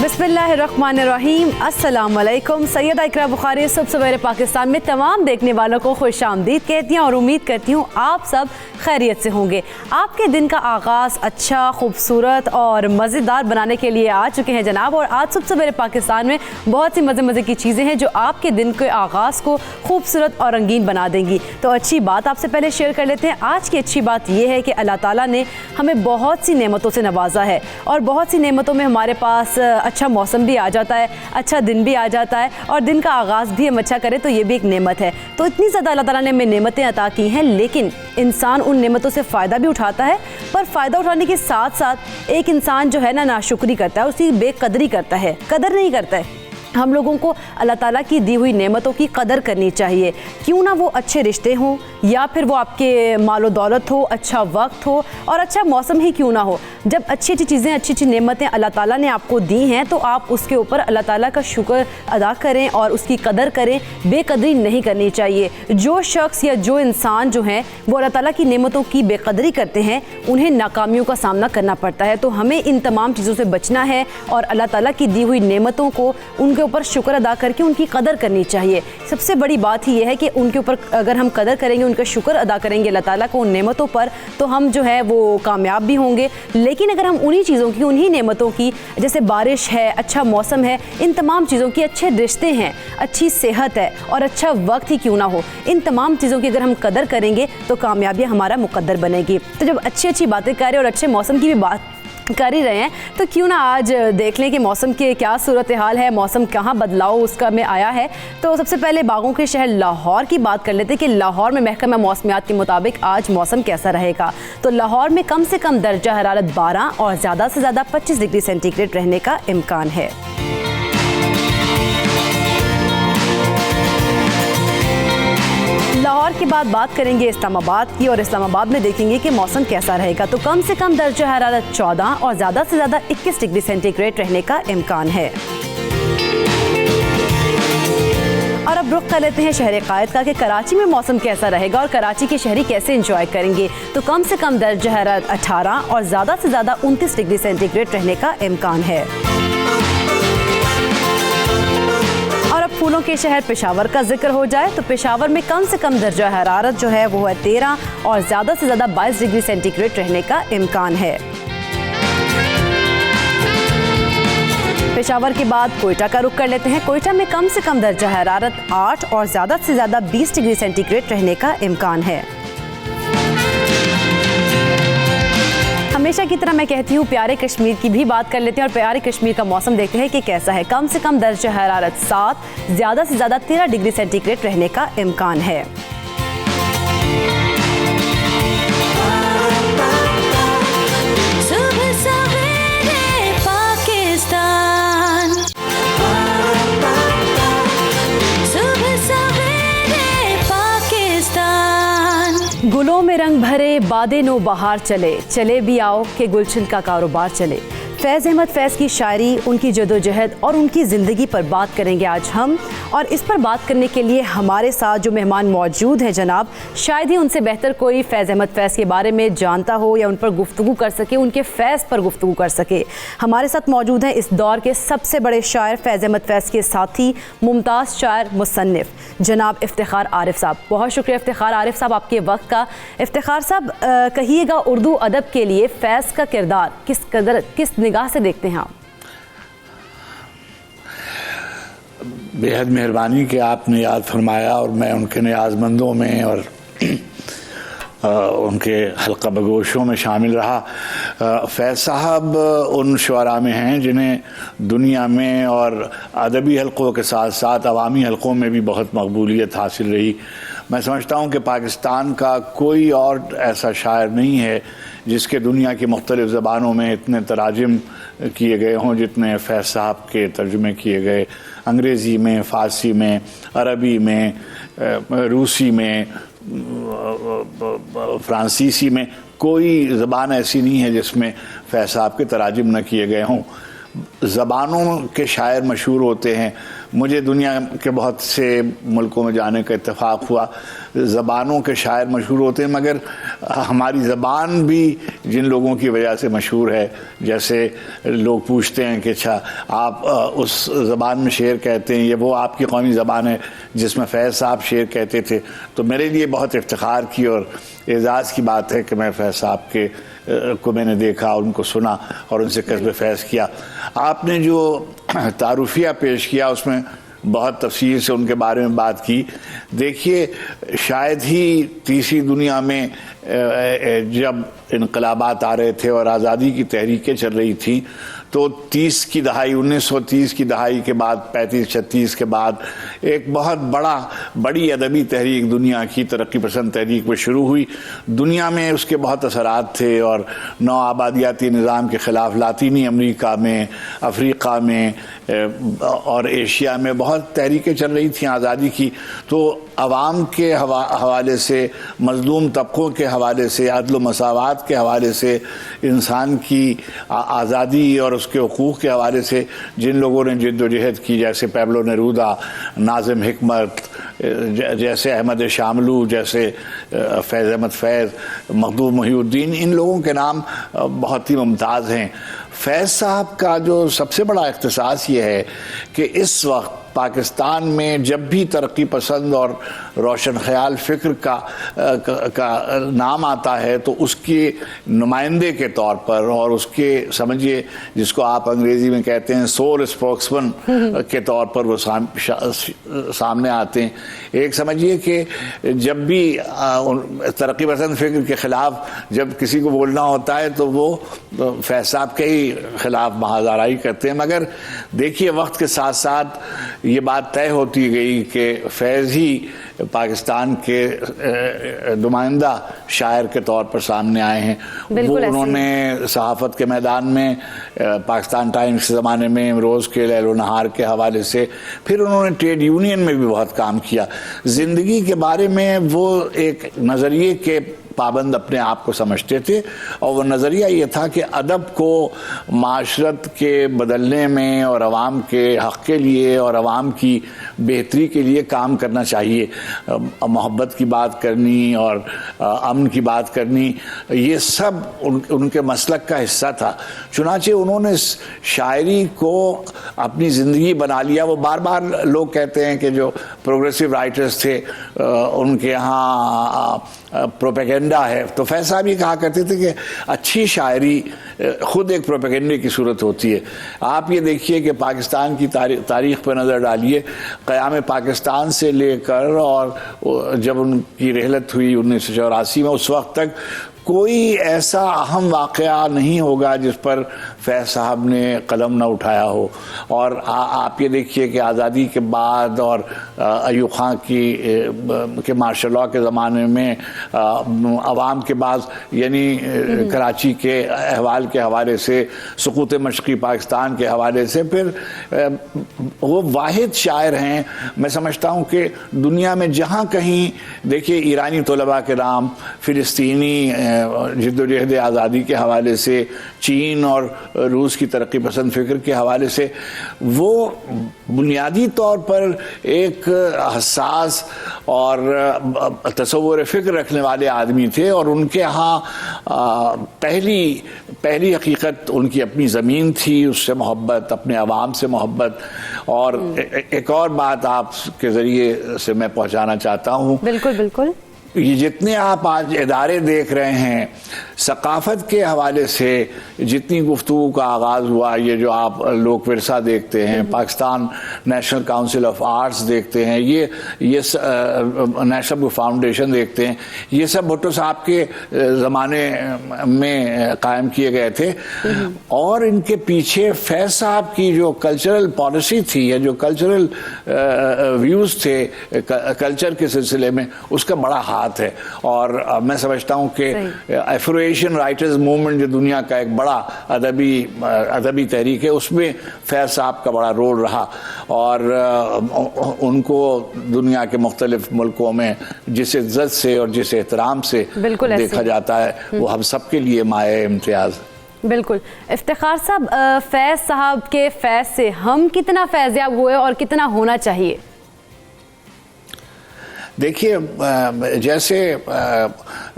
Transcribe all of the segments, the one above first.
बिस्मिल्लाहिर्रहमानिर्रहीम, अस्सलाम वालेकुम। सैयदा इकरा बुखारी सुबह सवेरे पाकिस्तान में तमाम देखने वालों को खुश आमदीद कहती हूँ और उम्मीद करती हूँ आप सब खैरियत से होंगे। आपके दिन का आगाज़ अच्छा, खूबसूरत और मज़ेदार बनाने के लिए आ चुके हैं जनाब। और आज सुबह सवेरे पाकिस्तान में बहुत सी मज़े की चीज़ें हैं जो आपके दिन के आगाज़ को खूबसूरत और रंगीन बना देंगी। तो अच्छी बात आपसे पहले शेयर कर लेते हैं। आज की अच्छी बात यह है कि अल्लाह ताला ने हमें बहुत सी नेमतों से नवाजा है और बहुत सी नेमतों में हमारे पास अच्छा मौसम भी आ जाता है, अच्छा दिन भी आ जाता है और दिन का आगाज़ भी हम अच्छा करें तो ये भी एक नेमत है। तो इतनी ज़्यादा अल्लाह ताला ने हमें नेमतें अता की हैं, लेकिन इंसान उन नेमतों से फ़ायदा भी उठाता है। पर फ़ायदा उठाने के साथ साथ एक इंसान जो है ना, नाशुक्री करता है, उसकी बेकदरी करता है, कदर नहीं करता है। हम लोगों को अल्लाह ताला की दी हुई नेमतों की कदर करनी चाहिए, क्यों ना वो अच्छे रिश्ते हों या फिर वो आपके मालो दौलत हो, अच्छा वक्त हो और अच्छा मौसम ही क्यों ना हो। जब अच्छी अच्छी चीज़ें, अच्छी अच्छी नेमतें अल्लाह ताला ने आपको दी हैं तो आप उसके ऊपर अल्लाह ताला का शुक्र अदा करें और उसकी कदर करें। बेकदरी नहीं करनी चाहिए। जो शख्स या जो इंसान जो हैं वो अल्लाह ताला की नेमतों की बेकदरी करते हैं, उन्हें नाकामियों का सामना करना पड़ता है। तो हमें इन तमाम चीज़ों से बचना है और अल्लाह ताला की दी हुई नेमतों को, उनके ऊपर शुक्र अदा करके उनकी कदर करनी चाहिए। सबसे बड़ी बात ही ये है कि उनके ऊपर अगर हम कदर करेंगे, उनका शुक्र अदा करेंगे अल्लाह ताला को उन नेमतों पर, तो हम जो है वो कामयाब भी होंगे। लेकिन अगर हम उन्हीं चीज़ों की, उन्हीं नेमतों की, जैसे बारिश है, अच्छा मौसम है, इन तमाम चीज़ों की, अच्छे रिश्ते हैं, अच्छी सेहत है और अच्छा वक्त ही क्यों ना हो, इन तमाम चीज़ों की अगर हम कदर करेंगे तो कामयाबी हमारा मुकद्दर बनेगी। तो जब अच्छी अच्छी बातें करें और अच्छे मौसम की भी बात कर ही रहे हैं तो क्यों ना आज देख लें कि मौसम के क्या सूरत हाल है, मौसम कहाँ बदलाव उसका में आया है। तो सबसे पहले बागों के शहर लाहौर की बात कर लेते हैं कि लाहौर में महकमा मौसमियात के मुताबिक आज मौसम कैसा रहेगा। तो लाहौर में कम से कम दर्जा हरारत 12 और ज़्यादा से ज़्यादा 25 डिग्री सेंटीग्रेड रहने का इम्कान है। लाहौर के बाद बात करेंगे इस्लामाबाद की और इस्लामाबाद में देखेंगे कि मौसम कैसा रहेगा। तो कम से कम दर्जा हरारत 14 और ज़्यादा से ज़्यादा 21 डिग्री सेंटीग्रेड रहने का इम्कान है। और अब रुख कर लेते हैं शहर कायद का कि कराची में मौसम कैसा रहेगा और कराची के शहरी कैसे एंजॉय करेंगे। तो कम से कम दर्जा हरारत 18 और ज़्यादा से ज़्यादा 29 डिग्री सेंटीग्रेड रहने का इम्कान है। फूलों के शहर पेशावर का जिक्र हो जाए तो पेशावर में कम से कम दर्जा हरारत जो है वो है 13 और ज़्यादा से ज़्यादा 22 डिग्री सेंटीग्रेड रहने का इम्कान है। पेशावर के बाद कोयटा का रुख कर लेते हैं। कोयटा में कम से कम दर्जा हरारत 8 और ज़्यादा से ज़्यादा 20 डिग्री सेंटीग्रेड रहने का इम्कान है। हमेशा की तरह मैं कहती हूँ प्यारे कश्मीर की भी बात कर लेते हैं और प्यारे कश्मीर का मौसम देखते हैं कि कैसा है। कम से कम दर्जा हरारत 7, ज़्यादा से ज़्यादा 13 डिग्री सेंटीग्रेड रहने का इम्कान है। गुलों में रंग भरे बादे नो बहार चले, चले भी आओ कि गुलशन का कारोबार चले। फैज़ अहमद फैज़ की शायरी, उनकी जदोजहद और उनकी ज़िंदगी पर बात करेंगे आज हम। और इस पर बात करने के लिए हमारे साथ जो मेहमान मौजूद हैं जनाब, शायद ही उनसे बेहतर कोई फैज़ अहमद फैज़ के बारे में जानता हो या उन पर गुफ्तगू कर सके, उनके फैज़ पर गुफ्तगू कर सके। हमारे साथ मौजूद हैं इस दौर के सबसे बड़े शायर, फैज़ अहमद फैज़ के साथी, मुमताज़ शायर, मुसन्निफ़ जनाब इफ्तिखार आरिफ साहब। बहुत शुक्रिया इफ्तिखार आरिफ साहब आपके वक्त का। इफ्तिखार साहब, कहिएगा उर्दू अदब के लिए फैज़ का किरदार किस निगाह से देखते हैं आप? बेहद मेहरबानी कि आपने याद फरमाया और मैं उनके न्याज़मंदों में और उनके हल्का बगोशों में शामिल रहा। फैज़ साहब उन शुअरा में हैं जिन्हें दुनिया में और अदबी हलक़ों के साथ साथ अवामी हलक़ों में भी बहुत मकबूलियत हासिल रही। मैं समझता हूँ कि पाकिस्तान का कोई और ऐसा शायर नहीं है जिसके दुनिया की मुख्तलिफ़ ज़बानों में इतने तराजिम किए गए हों जितने फैज़ साहब के तर्जुमे किए गए। अंग्रेज़ी में, फ़ारसी में, अरबी में, रूसी में, फ्रांसीसी में, कोई ज़बान ऐसी नहीं है जिसमें फैज़ साहब के तराजिम न किए गए हों। ज़बानों के शायर मशहूर होते हैं। मुझे दुनिया के बहुत से मुल्कों में जाने का इत्तेफाक हुआ, ज़बानों के शायर मशहूर होते हैं, मगर हमारी ज़बान भी जिन लोगों की वजह से मशहूर है, जैसे लोग पूछते हैं कि अच्छा आप उस ज़बान में शेर कहते हैं, ये वो आपकी कौमी ज़बान है जिसमें फैज़ साहब शेर कहते थे। तो मेरे लिए बहुत इफ्तिखार की और एज़ाज़ की बात है कि मैं फैज़ साहब के को मैंने देखा, उनको सुना और उनसे कस्ब फैज़ किया। आपने जो तारुफिया पेश किया उसमें बहुत तफसील से उनके बारे में बात की। देखिए, शायद ही तीसरी दुनिया में जब इनकलाबात आ रहे थे और आज़ादी की तहरीकें चल रही थी, तो 30 की दहाई, 1930 की दहाई के बाद, 35-36 के बाद एक बहुत बड़ी अदबी तहरीक दुनिया की तरक्की पसंद तहरीक में शुरू हुई। दुनिया में उसके बहुत असरात थे और नौ आबादियाती निज़ाम के ख़िलाफ़ लातीनी अमरीका में, अफ्रीका में और एशिया में बहुत तहरीकें चल रही थी आज़ादी की। तो अवाम के हवाले से, मज़लूम तबक़ों के हवाले से, अदल मसावात के हवाले से, इंसान की आज़ादी और उसके हुकूक़ के हवाले से जिन लोगों ने जिद्दोजहद की, जैसे पैब्लो नेरूदा, नाज़िम हिकमत, जैसे अहमद शामलू, जैसे फैज़ अहमद फैज़, मखदूम मुहीउद्दीन, इन लोगों के नाम बहुत ही मुमताज़ हैं। फैज़ साहब का जो सबसे बड़ा इख्तिसास ये है कि इस वक्त पाकिस्तान में जब भी तरक्की पसंद और रोशन ख्याल फ़िक्र का नाम आता है तो उसके नुमाइंदे के तौर पर और उसके, समझिए, जिसको आप अंग्रेज़ी में कहते हैं सोल स्पोक्समैन के तौर पर वो सामने आते हैं। एक समझिए कि जब भी तरक्की पसंद फ़िक्र के ख़िलाफ़ जब किसी को बोलना होता है तो वो फैज़ साहब के ही ख़िलाफ़ महाज़ाराई करते हैं। मगर देखिए, वक्त के साथ साथ ये बात तय होती गई कि फैज़ ही पाकिस्तान के नुमाइंदा शायर के तौर पर सामने आए हैं। वो उन्होंने सहाफ़त के मैदान में पाकिस्तान टाइम्स के ज़माने में, रोज़ के लैलो नहार के हवाले से, फिर उन्होंने ट्रेड यूनियन में भी बहुत काम किया। ज़िंदगी के बारे में वो एक नज़रिए के पाबंद अपने आप को समझते थे और वो नज़रिया ये था कि अदब को माशरत के बदलने में और अवाम के हक़ के लिए और अवाम की बेहतरी के लिए काम करना चाहिए। मोहब्बत की बात करनी और अमन की बात करनी, ये सब उनके मसलक का हिस्सा था। चुनाचे उन्होंने शायरी को अपनी ज़िंदगी बना लिया। वो बार बार लोग कहते हैं कि जो प्रोग्रेसिव राइटर्स थे उनके यहाँ प्रोपेगेंडा है, तो फैज़ साहब ये कहा करते थे कि अच्छी शायरी खुद एक प्रोपेगेंडे की सूरत होती है। आप ये देखिए कि पाकिस्तान की तारीख़ पर नज़र डालिए, क़याम पाकिस्तान से लेकर और जब उनकी रहलत हुई 1984 में, उस वक्त तक कोई ऐसा अहम वाक़या नहीं होगा जिस पर फैज़ साहब ने कलम न उठाया हो। और आप ये देखिए कि आज़ादी के बाद और अयूब खां के मार्शल लॉ के ज़माने में अवाम के बाद, यानी कराची के अहवाल के हवाले से, सुकूत मशक़ी पाकिस्तान के हवाले से, फिर वो वाहिद शायर हैं। मैं समझता हूँ कि दुनिया में जहाँ कहीं देखिए, ईरानी तलबा के नाम, फ़िलिस्तीनी जिद्दोजहद आज़ादी के हवाले से, चीन और रूस की तरक्की पसंद फ़िक्र के हवाले से, वो बुनियादी तौर पर एक हसास और तसव्वुर फ़िक्र रखने वाले आदमी थे। और उनके यहाँ पहली हकीकत उनकी अपनी ज़मीन थी, उससे मोहब्बत, अपने अवाम से मोहब्बत। और एक और बात आपके ज़रिए से मैं पहुँचाना चाहता हूँ। बिल्कुल बिल्कुल। ये जितने आप आज इदारे देख रहे हैं, सकाफत के हवाले से जितनी गुफ्तगू का आगाज़ हुआ, ये जो आप लोक विरसा देखते हैं, Pakistan national council of arts देखते हैं, ये नेशनल बुक फाउंडेशन देखते हैं, ये सब भुट्टो साहब के ज़माने में कायम किए गए थे। और इनके पीछे फैज़ साहब की जो कल्चरल पॉलिसी थी या जो कल्चरल व्यूज़ थे कल्चर के सिलसिले में, उसका बड़ा हाथ है। और मैं समझता हूँ कि अफ्रो एशियन राइटर्स मूवमेंट जो दुनिया का एक बड़ा अदबी तहरीक है, उसमें फैज़ साहब का बड़ा रोल रहा। और उनको दुनिया के मुख्तलिफ मुल्कों में जिस इज्जत से और जिस एहतराम से देखा जाता है, वो हम सब के लिए माए इम्तियाज़। बिल्कुल। इफ्तिखार साहब, फैज़ साहब के फैज़ से हम कितना फैज़याब हुए और कितना होना चाहिए? देखिए, जैसे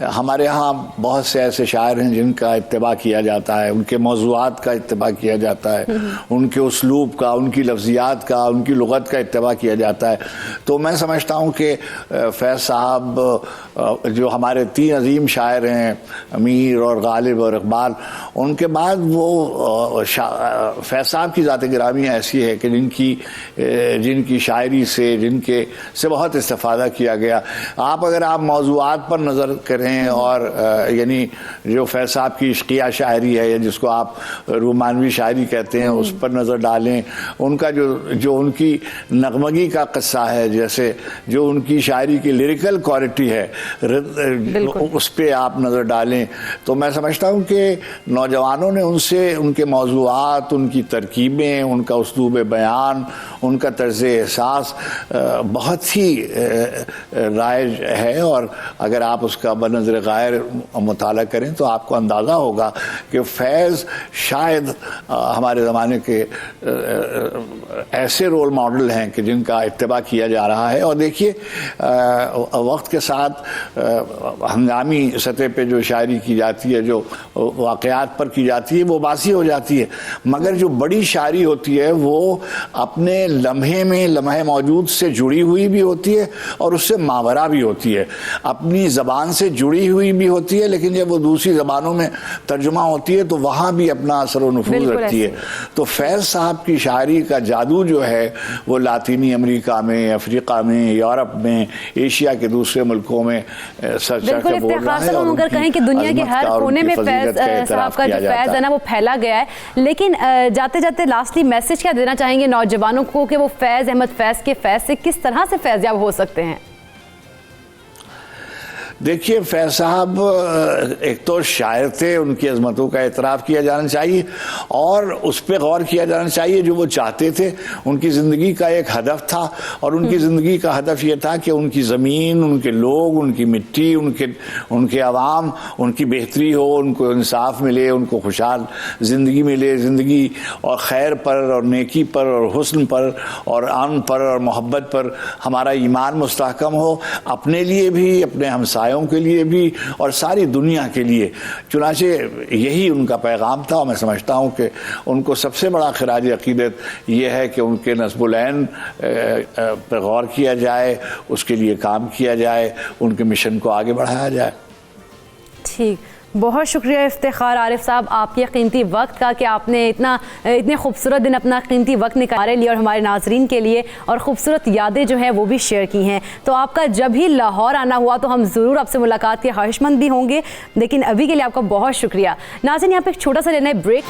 हमारे यहाँ बहुत से ऐसे शायर हैं जिनका इत्तिबा किया जाता है, उनके मौज़ूआत का इत्तिबा किया जाता है, उनके उसलूब का, उनकी लफ्ज़ियात का, उनकी लुग़त का इत्तिबा किया जाता है। तो मैं समझता हूँ कि फैज़ साहब जो हमारे 3 अजीम शायर हैं, अमीर और गालिब और इकबाल, उनके बाद वो फैज़ साहब की ज़ात गिरामी ऐसी है कि जिनकी शायरी से जिनके से बहुत इस्तिफ़ादा किया गया। अगर आप मौज़ूआत पर नज़र करें और यानी जो फैज़ साहब की इश्किया शायरी है, या जिसको आप रूमानवी शायरी कहते हैं, उस पर नज़र डालें, उनका जो उनकी नगमगी का क़स्सा है, जैसे जो उनकी शायरी की लिरिकल क्वालिटी है, उस पर आप नज़र डालें, तो मैं समझता हूँ कि नौजवानों ने उनसे उनके मौज़ूआत, उनकी तरकीबें, उनका उसलूब बयान, उनका तर्ज़ एहसास बहुत ही राइज है। और अगर आप उसका बनज़र गायर मुताला करें तो आपको अंदाज़ा होगा कि फैज़ शायद हमारे ज़माने के ऐसे रोल मॉडल हैं कि जिनका इत्तिबा किया जा रहा है। और देखिए, वक्त के साथ हंगामी सतह पे जो शायरी की जाती है, जो वाक़यात पर की जाती है, वो बासी हो जाती है, मगर जो बड़ी शायरी होती है वो अपने लम्हे मौजूद से जुड़ी हुई भी होती है और उससे मावरा भी होती है, अपनी ज़बान से जुड़ी हुई भी होती है, लेकिन जब वो दूसरी ज़बानों में तर्जुमा होती है तो वहाँ भी अपना असर व नफूज़ रखती है। तो फैज़ साहब की शायरी का जादू जो है वो लातीनी अमेरिका में, अफ्रीका में, यूरोप में, एशिया के दूसरे मुल्कों में सरचर का बोल रहा है। और अगर कहें कि दुनिया के हर कोने में फैज़ साहब का जो फैज़ है ना वो फैला गया है। लेकिन जाते जाते लास्टली मैसेज क्या देना चाहेंगे नौजवानों को कि वो फैज़ अहमद फैज़ के फैज़ से किस तरह से फैज़याब हो सकते हैं? देखिए, फैज़ साहब एक तो शायर थे, उनकी अज़मतों का एतराफ़ किया जाना चाहिए और उस पर गौर किया जाना चाहिए जो वो चाहते थे। उनकी ज़िंदगी का एक हदफ था और उनकी ज़िंदगी का हदफ ये था कि उनकी ज़मीन, उनके लोग, उनकी मिट्टी, उनके अवाम, उनकी बेहतरी हो, उनको इंसाफ मिले, उनको खुशहाल ज़िंदगी मिले। ज़िंदगी और खैर पर और नेकी पर और हुस्न पर और अमन पर और मोहब्बत पर हमारा ईमान मुस्तहकम हो, अपने लिए भी, अपने हमसायों के लिए भी और सारी दुनिया के लिए। चुनाचे यही उनका पैगाम था और मैं समझता हूँ कि उनको सबसे बड़ा खिराज अकीदत ये है कि उनके नस्बुल-ऐन पर गौर किया जाए, उसके लिए काम किया जाए, उनके मिशन को आगे बढ़ाया जाए। ठीक, बहुत शुक्रिया इफ्तिखार आरिफ साहब आपके कीमती वक्त का कि आपने इतने खूबसूरत दिन अपना कीमती वक्त निकाले लिए और हमारे नाजरीन के लिए और ख़ूबसूरत यादें जो हैं वो भी शेयर की हैं। तो आपका जब भी लाहौर आना हुआ तो हम ज़रूर आपसे मुलाकात के ख्वाहिशमंद भी होंगे, लेकिन अभी के लिए आपका बहुत शुक्रिया। नाज़रीन, यहाँ पे एक छोटा सा लेना है ब्रेक।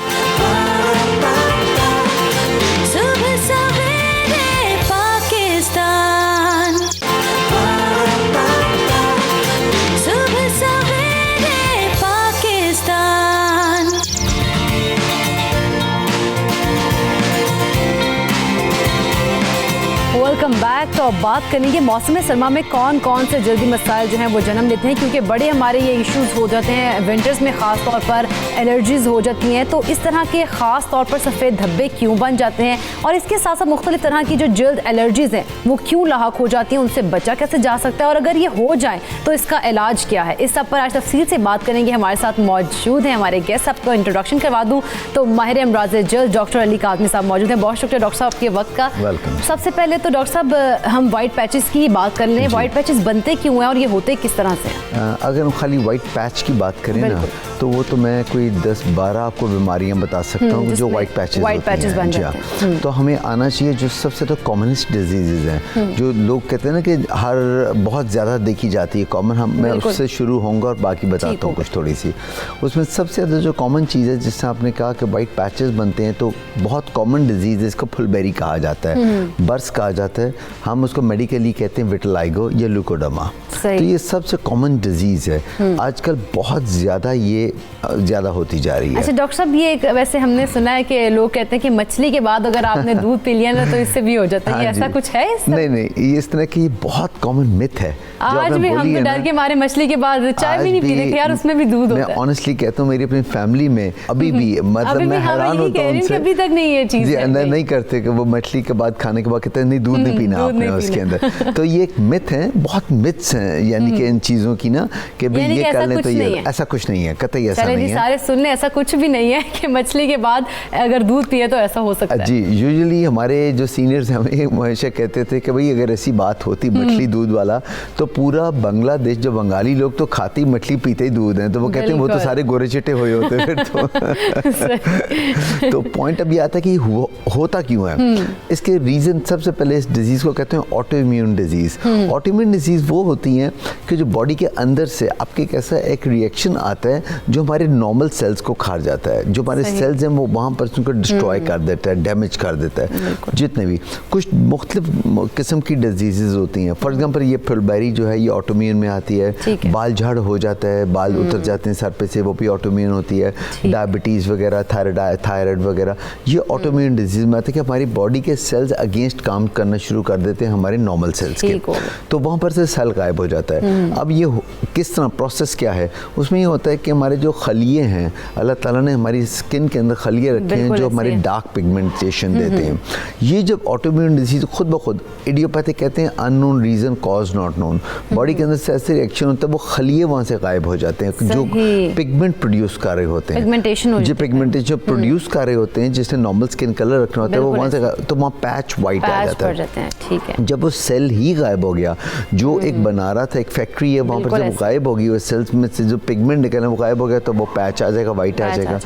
Welcome back. तो अब बात करेंगे मौसम सरमा में कौन कौन से जल्दी मसाइल जो हैं वो जन्म लेते हैं, क्योंकि बड़े हमारे ये इश्यूज़ हो जाते हैं विंटर्स में, ख़ास तौर पर एलर्जीज़ हो जाती हैं। तो इस तरह के ख़ास तौर पर सफ़ेद धब्बे क्यों बन जाते हैं और इसके साथ साथ मुख्तलिफ तरह की जो जल्द एलर्जीज़ हैं वो क्यों लाहक हो जाती हैं, उनसे बचा कैसे जा सकता है और अगर ये हो जाए तो इसका इलाज क्या है, इस सब पर आज तफसील से बात करेंगे। हमारे साथ मौजूद हैं हमारे गेस्ट। आपको इंट्रोडक्शन करवा दूँ तो माहिर अमराज़ जल्द डॉक्टर अली काज़मी साहब मौजूद हैं। बहुत शुक्रिया डॉक्टर साहब के वक्त का। वेलकम। सबसे पहले तो डॉक्टर डॉक्टर साहब हम वाइट पैचेस की बात कर लें, वाइट पैचेस बनते क्यों हैं और ये होते किस तरह से हैं? अगर हम खाली वाइट पैच की बात करें ना, तो वो तो मैं कोई 10-12 आपको बीमारियां बता सकता हूँ जो वाइट पैचेस बन जाते हैं। तो हमें आना चाहिए जो सबसे तो कॉमनेस्ट डिजीजेज हैं, जो लोग कहते हैं ना कि हर बहुत ज़्यादा देखी जाती है कॉमन, मैं उससे शुरू होऊंगा और बाकी बताता हूँ कुछ थोड़ी सी। उसमें सबसे ज़्यादा जो कॉमन चीज़ है जिससे आपने कहा कि वाइट पैचेस बनते हैं, तो बहुत कॉमन डिजीज़ है, इसको फुलबेरी कहा जाता है, बर्स कहा जाता है, हम उसको मेडिकली कहते हैं विटिलाइगो या ल्यूकोडर्मा। तो ये सबसे कॉमन डिजीज़ है, आजकल बहुत ज़्यादा ये ज़्यादा होती जा रही है। अच्छा डॉक्टर साहब, ये वैसे हमने सुना है कि लोग कहते हैं कि मछली के बाद अगर आपने दूध पी लिया ना तो इससे भी हो जाता है, ऐसा कुछ है? नहीं, ये इस तरह की बहुत कॉमन मिथ है। आज भी हम तो डर के मारे मछली के बाद चाय भी नहीं पीते यार, उसमें भी दूध होता है। मैं ऑनेस्टली कहता हूँ मेरी अपनी फैमिली में अभी भी मतलब मैं हैरान होता हूँ उनसे, अभी तक नहीं ये चीज़ नहीं करते कि वो मछली के बाद खाने के बाद कहते हैं नहीं दूध नहीं पीना आपने उसके अंदर। तो ये एक मिथ है, बहुत मिथ्स हैं यानी कि इन चीज़ों की ना कि भाई ये कर लें तो ये, ऐसा कुछ नहीं है, कतई ऐसा नहीं है। सारे सुन लें, ऐसा कुछ भी नहीं है कि मछली के बाद अगर दूध पिए तो ऐसा हो सकता है। जी, यूजुअली हमारे जो सीनियर्स हमें हमेशा कहते थे कि भाई अगर ऐसी बात होती मछली दूध वाला, तो पूरा बांग्लादेश जो बंगाली लोग तो खाती मछली पीते ही दूध हैं, तो वो कहते हैं वो तो सारे गोरे चिट्टे हुए होते फिर तो पॉइंट अभी आता है कि होता क्यों है। इसके रीजन सबसे पहले इस डिजीज को कहते हैं auto immune disease. Auto immune disease वो होती हैं कि जो बॉडी के अंदर से आपके कैसा एक रिएक्शन आता है जो हमारे नॉर्मल सेल्स को खा जाता है, जो हमारे सेल्स हैं वो वहाँ पर उनको डिस्ट्रॉय कर देता है, डैमेज कर देता है। जितने भी कुछ मुख्तलिफ किस्म की डिजीजेज होती हैं, फॉर एग्जाम्पल ये फुलबेरी जो है ये ऑटोम्यून में आती है, बाल झड़ हो जाता है, बाल उतर जाते हैं सर पे से, वो भी ऑटोम्यून होती है। डायबिटीज़ वगैरह, थायराइड वगैरह ये ऑटोम्यून डिजीज में आते हैं कि हमारी बॉडी के सेल्स अगेंस्ट काम करना शुरू कर देते हैं हमारे नॉर्मल सेल्स के, तो वहाँ पर से सेल गायब हो जाता है। अब ये किस तरह प्रोसेस क्या है, उसमें ये होता है कि हमारे जो खलिए हैं, अल्लाह ताला ने हमारी स्किन के अंदर खलिए रखे हैं जो हमारे डार्क पिगमेंटेशन देते हैं। ये जब ऑटोम्यून डिजीज खुद ब खुद, इडियोपैथिक कहते हैं unknown reason cause not known, body के अंदर से ऐसे रिएक्शन होता है वो खलिए वहाँ से गायब हो जाते हैं जो पिगमेंट प्रोड्यूस कर रहे होते हैं, जो पिगमेंटेशन प्रोड्यूस कर रहे होते हैं जिससे नॉर्मल स्किन कलर रखना होता है वो वहाँ से, तो वहाँ पैच वाइट आ जाता है। ठीक है। जब वो सेल ही गायब हो गया जो एक बना रहा था, एक फैक्ट्री है वहाँ पर, जब गायब हो गई वो सेल्स में से जो पिगमेंट निकला वो गायब हो गया, तो वो पैच आ जाएगा, वाइट आ जाएगा।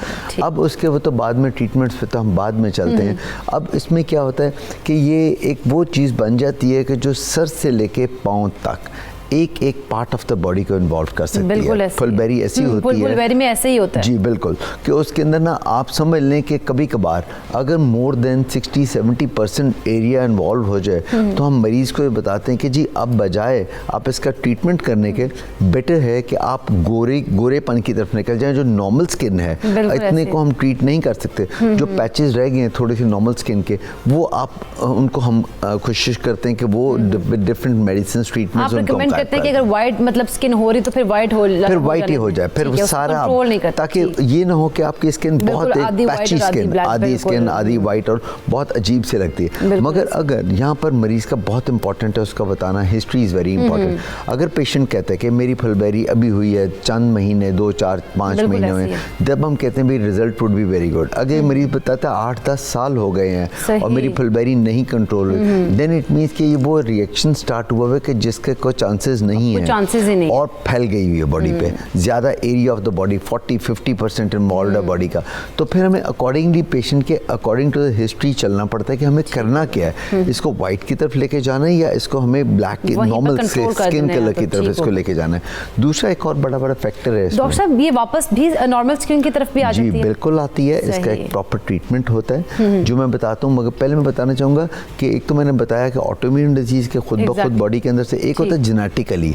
अब उसके वो तो बाद में ट्रीटमेंट्स पे तो हम बाद में चलते हैं। अब इसमें क्या होता है कि ये एक वो चीज़ बन जाती है कि जो सर से लेके पाँव तक एक एक पार्ट ऑफ द बॉडी को इन्वॉल्व कर सकती है। फुलबेरी ऐसी होती है, फुलबेरी में ऐसे ही होता है। जी बिल्कुल, कि उसके अंदर ना आप समझ लें कि कभी कभार अगर मोर देन 60-70% एरिया इन्वॉल्व हो जाए तो हम मरीज़ को ये बताते हैं कि जी अब बजाय आप इसका ट्रीटमेंट करने के बेटर है कि आप गोरेपन की तरफ निकल जाएं। जो नॉर्मल स्किन है इतने को हम ट्रीट नहीं कर सकते, जो पैचेस रह गए हैं थोड़ी सी नॉर्मल स्किन के, वो आप उनको हम कोशिश करते हैं कि वो डिफरेंट मेडिसिन ट्रीटमेंट्स उनको कहते हैं कि अगर वाइट मतलब स्किन हो रही तो फिर वाइट हो ही हो जाए, फिर सारा, ताकि ये ना हो कि आपकी स्किन बहुत एक पैची स्किन, आधी स्किन आधी वाइट और बहुत अजीब से लगती है। मगर अगर यहाँ पर मरीज का बहुत इंपॉर्टेंट है उसका बताना, हिस्ट्री इज़ वेरी इंपॉर्टेंट। अगर पेशेंट कहते हैं कि मेरी फुलबेरी अभी हुई है चंद महीने, 2, 4, 5 महीने में, जब हम कहते हैं भाई result would be very good. अगर मरीज बताता है 8-10 साल हो गए हैं और मेरी फुलबेरी नहीं कंट्रोल हुई, देन इट मीन्स कि वो रिएक्शन स्टार्ट हुआ है कि जिसके कोई चांसेस नहीं है, चांसेस ही नहीं, और फैल गई हुई है बॉडी पे, ज़्यादा area of the body 40-50% involve है बॉडी का। तो फिर हमें अकॉर्डिंगली पेशेंट के अकॉर्डिंग टू द हिस्ट्री चलना पड़ता है कि हमें करना क्या है, इसको वाइट की तरफ लेके जाना है या इसको हमें ब्लैक की नॉर्मल स्किन कलर की तरफ इसको लेके जाना है। दूसरा एक और बड़ा फैक्टर है डॉक्टर साहब, ये वापस भी नॉर्मल स्किन की तरफ भी आ जाती है? जी बिल्कुल आती है, इसका एक प्रॉपर ट्रीटमेंट होता है जो मैं बताता हूँ। मगर पहले मैं बताना चाहूँगा कि एक तो मैंने बताया कि ऑटोइम्यून डिजीज के खुद ब खुद बॉडी के अंदर से एक होता है जेनेटिकली।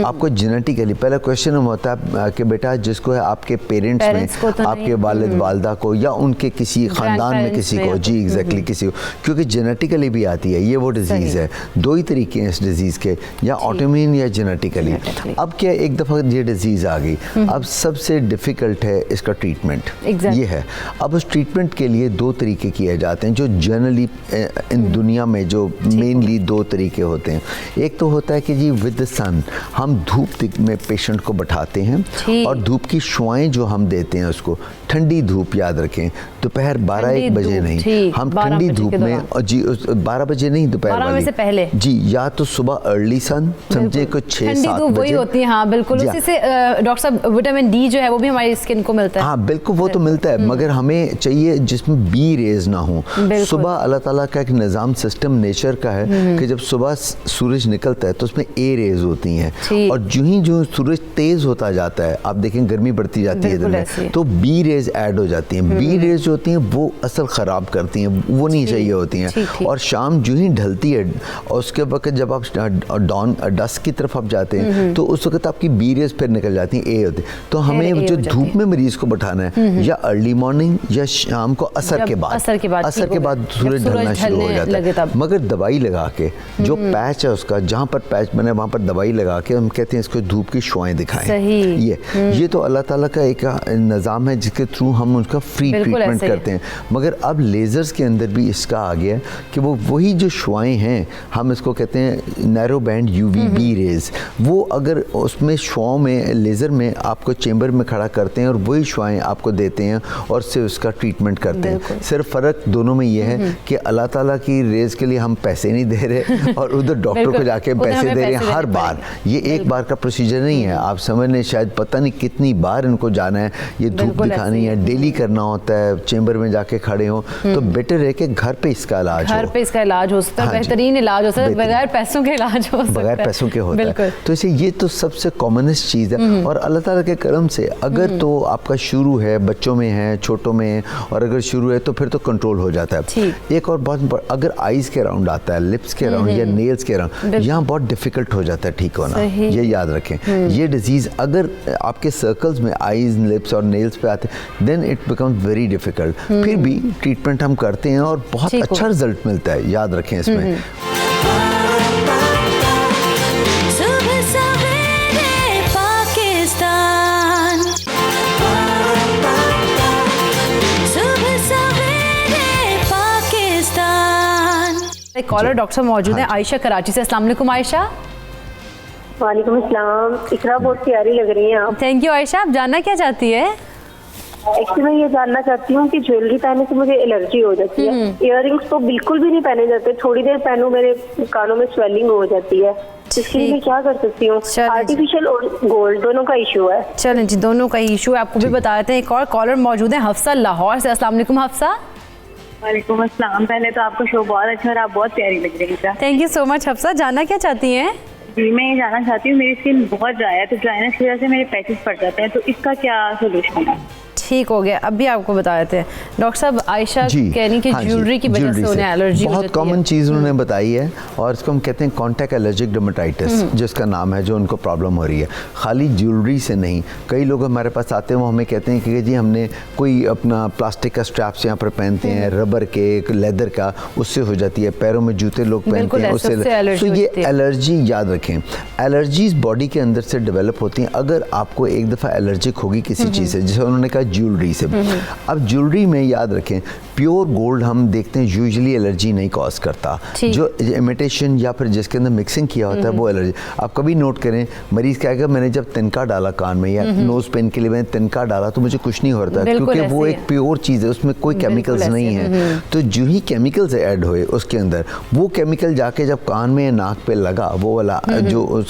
आपको जेनेटिकली पहला क्वेश्चन होता है कि बेटा जिसको है आपके पेरेंट्स में, आपके वालिद वालदा को या उनके किसी खानदान में किसी को, जी एग्जैक्टली किसी को, क्योंकि जेनेटिकली भी आती है। ये वो डिजीज़ है, दो ही तरीके हैं इस डिजीज़ के, या ऑटोइम्यून या जेनेटिकली। अब क्या एक दफ़ा ये डिजीज़ आ गई, अब सबसे डिफ़िकल्ट है इसका ट्रीटमेंट, ये है। अब उस ट्रीटमेंट के लिए 2 तरीके किए जाते हैं जो जनरली इन दुनिया में जो मेनली 2 तरीके होते हैं। एक तो होता है कि जी विद द द सन, हम धूप में पेशेंट को बैठाते हैं और धूप की शुआएं जो हम देते हैं उसको, ठंडी धूप याद रखें, दोपहर 12-1 बजे नहीं, हम ठंडी धूप में, और जी 12 बजे नहीं, दोपहर वाली से पहले जी, या तो सुबह अर्ली सन समझे को 6-7 बजे वही होती है। हाँ बिल्कुल, उसी से डॉक्टर साहब विटामिन डी जो है वो भी हमारी स्किन को मिलता है। हाँ बिल्कुल, वो तो मिलता है, मगर हमें चाहिए जिसमें बी रेज ना हो। सुबह अल्लाह ताला का एक निज़ाम सिस्टम नेचर का है कि जब सुबह सूरज निकलता है तो उसमें ए रेज होती हैं, और जो सूरज तेज होता जाता है, आप देखें गर्मी बढ़ती जाती है दिन में, तो बी रेज ऐड हो जाती हैं। बी रेज जो होती हैं वो असल ख़राब करती हैं, वो नहीं चाहिए होती हैं। और शाम जो ही ढलती है और उसके वक्त जब आप डॉन डस्क की तरफ आप जाते हैं तो उस वक्त आपकी बी रेज फिर निकल जाती हैं, ए होती है। तो हमें जो धूप में मरीज को बैठाना है या अर्ली मॉर्निंग या शाम को असर के बाद सूरज ढलना शुरू हो जाता है। मगर दवाई लगा के जो पैच है उसका, जहाँ पर पैच बने वहाँ पर दवाई लगा के हम कहते हैं इसको धूप की शुआएं दिखाएं। ये तो अल्लाह ताला का एक निज़ाम है जिसके थ्रू हम उनका फ्री ट्रीटमेंट करते हैं। मगर अब लेज़र्स के अंदर भी इसका आ गया कि वो वही जो शुआएं हैं, हम इसको कहते हैं नैरो बैंड UVB रेज, वो अगर उसमें शुआओं में लेज़र में आपको चेंबर में खड़ा करते हैं और वही शुआएं आपको देते हैं और से उसका ट्रीटमेंट करते हैं। सिर्फ फ़र्क दोनों में ये है कि अल्लाह ताला की रेज के लिए हम पैसे नहीं दे रहे और उधर डॉक्टर को जाके पैसे दे रहे हैं हर बार। ये एक बार का प्रोसीजर नहीं है, आप समझ लें शायद पता नहीं कितनी बार इनको जाना है, ये धूप दिखानी है, डेली करना होता है, चेंबर में जाके खड़े हो। तो बेटर है कि घर पे इसका इलाज हो, घर पे इसका इलाज हो सकता है, बेहतरीन इलाज हो सकता है, बगैर पैसों के इलाज हो सकता है, बगैर पैसों के होता है। तो इसे ये तो सबसे कॉमनेस्ट चीज़ है। और अल्लाह ताला के करम से अगर तो आपका शुरू है, बच्चों में है, छोटों में है, और अगर शुरू है तो फिर तो कंट्रोल हो जाता है। एक और बहुत, अगर आईज के अराउंड आता है, लिप्स के अराउंड या नेल्स के अराउंड, यहाँ बहुत डिफिकल्ट हो जाता है ठीक होना, ये याद रखें। ये डिजीज़ अगर आपके सर्कल्स में आईज, लिप्स और नेल्स पे आते हैं then it becomes very difficult. फिर भी ट्रीटमेंट हम करते हैं और बहुत अच्छा रिजल्ट मिलता है, याद रखें इसमें। एक कॉलर डॉक्टर मौजूद है आयशा कराची से। अस्सलाम वालेकुम आयशा। वालेकुम अस्सलाम। इकरा बहुत प्यारी लग रही हैं आप। Thank you Ayesha. आप जानना क्या चाहती है? एक्चुअली मैं ये जानना चाहती हूँ कि ज्वेलरी पहनने से मुझे एलर्जी हो जाती है। इयररिंग्स तो बिल्कुल भी नहीं पहने जाते, थोड़ी देर पहनूं मेरे कानों में स्वेलिंग हो जाती है। इसके लिए मैं क्या कर सकती हूँ? आर्टिफिशियल और गोल्ड दोनों का इशू है। चलें जी, दोनों का इशू है, आपको भी बता देते हैं। एक और कॉलर मौजूद है हफ्सा लाहौर से। अस्सलाम वालेकुम हफ्सा। वालेकुम अस्सलाम। पहले तो आपका शो बहुत अच्छा और आप बहुत प्यारी लग रही है। Thank you so much Hafsa. जानना क्या चाहती हैं? जी मैं ये जानना चाहती हूँ, मेरी स्किन बहुत ड्राई है, तो ड्राइनेस की वजह से मेरे पैचेस पड़ जाते हैं, तो इसका क्या सोल्यूशन है? ठीक हो गया, अभी आपको बता देते हैं। डॉक्टर साहब आयशा कहनी कि ज्वेलरी की वजह से उन्हें एलर्जी बहुत कॉमन चीज़ उन्होंने बताई है, और इसको हम कहते हैं कॉन्टैक्ट एलर्जिक डर्मेटाइटिस जिसका नाम है, जो उनको प्रॉब्लम हो रही है। खाली ज्वेलरी से नहीं, कई लोग हमारे पास आते हैं, वो हमें कहते हैं कि जी हमने कोई अपना प्लास्टिक का स्ट्रैप्स यहाँ पर पहनते हैं, रबर के, लेदर का, उससे हो जाती है। पैरों में जूते लोग पहनते हैं, उससे। तो ये एलर्जी याद रखें, एलर्जीज बॉडी के अंदर से डेवलप होती हैं। अगर आपको एक दफ़ा एलर्जिक होगी किसी चीज़ से, जैसे उन्होंने कहा ज्वेलरी से, अब ज्वेलरी में याद रखें प्योर गोल्ड हम देखते हैं यूजुअली एलर्जी नहीं कॉज करता, जो इमिटेशन या फिर जिसके अंदर मिक्सिंग किया होता है वो एलर्जी। आप कभी नोट करें, मरीज कहेगा मैंने जब तिनका डाला कान में या नोज पेन के लिए मैंने तिनका डाला तो मुझे कुछ नहीं हो रहा, क्योंकि वो एक प्योर चीज़ है, उसमें कोई केमिकल्स नहीं है। तो जो ही केमिकल्स ऐड हुए उसके अंदर, वो केमिकल जाके जब कान में नाक पे लगा, वो वाला जो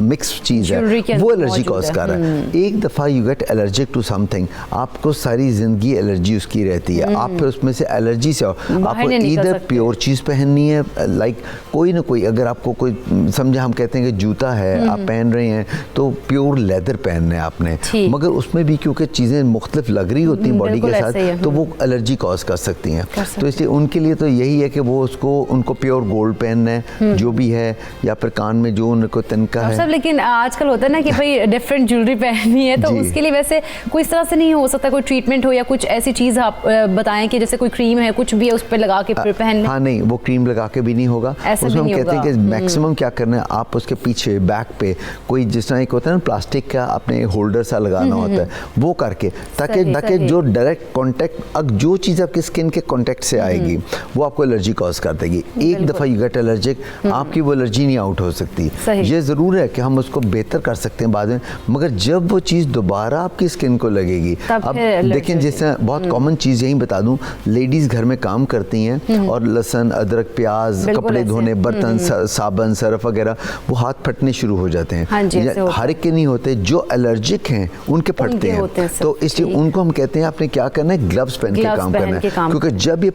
मिक्स चीज़ है वो एलर्जी कॉज कर रहा है। एक दफ़ा you get allergic to something, आपको सारी जिंदगी एलर्जी उसकी रहती है। आप फिर उसमें से एलर्जी से आपको इधर प्योर चीज़ पहननी है, लाइक कोई ना कोई, अगर आपको कोई समझे, हम कहते हैं कि जूता है आप पहन रहे हैं तो प्योर लेदर पहनना है आपने, मगर उसमें भी क्योंकि चीज़ें मुख्तलिफ लग रही होती हैं बॉडी के साथ, तो वो एलर्जी कॉज कर सकती हैं। तो इसलिए उनके लिए तो यही है कि वो उनको प्योर गोल्ड पहनना है जो भी है, या फिर कान में जो उनको तिनका है। लेकिन आजकल होता है ना कि भाई डिफरेंट ज्वेलरी पहननी है, तो उसके लिए वैसे कोई इस तरह से नहीं हो सकता है कोई ट्रीटमेंट हो या कुछ ऐसी चीज़ आप बताएं कि जैसे कोई क्रीम है कुछ भी है उस पर लगा के फिर पहन लें? हाँ नहीं, वो क्रीम लगा के भी नहीं होगा। ऐसा उसमें भी हम नहीं कहते हैं कि होगा। मैक्सिमम क्या करना है, आप उसके पीछे बैक पे कोई जिस तरह एक होता है ना प्लास्टिक का अपने होल्डर सा लगाना होता है, वो करके ताकि सही। जो डायरेक्ट कांटेक्ट जो चीज़ आपके स्किन के कांटेक्ट से आएगी वो आपको एलर्जी कॉज कर देगी। एक दफ़ा यू गेट एलर्जिक, आपकी वो एलर्जी नहीं आउट हो सकती। ये ज़रूर है कि हम उसको बेहतर कर सकते हैं बाद में, मगर जब वो चीज़ दोबारा आपकी स्किन को लगेगी, अब देखें जैसे बहुत कॉमन चीज़ यही बता दूं, लेडीज़ घर में काम करती हैं और लहसुन, अदरक, प्याज, कपड़े धोने, बर्तन, साबुन, सर्फ वगैरह, वो हाथ फटने शुरू हो जाते हैं। हर एक के नहीं होते, जो एलर्जिक हैं उनके फटते हैं। तो इसलिए उनको हम कहते हैं आपने क्या करना है, ग्लव्स पहन के काम करना है, क्योंकि जब ये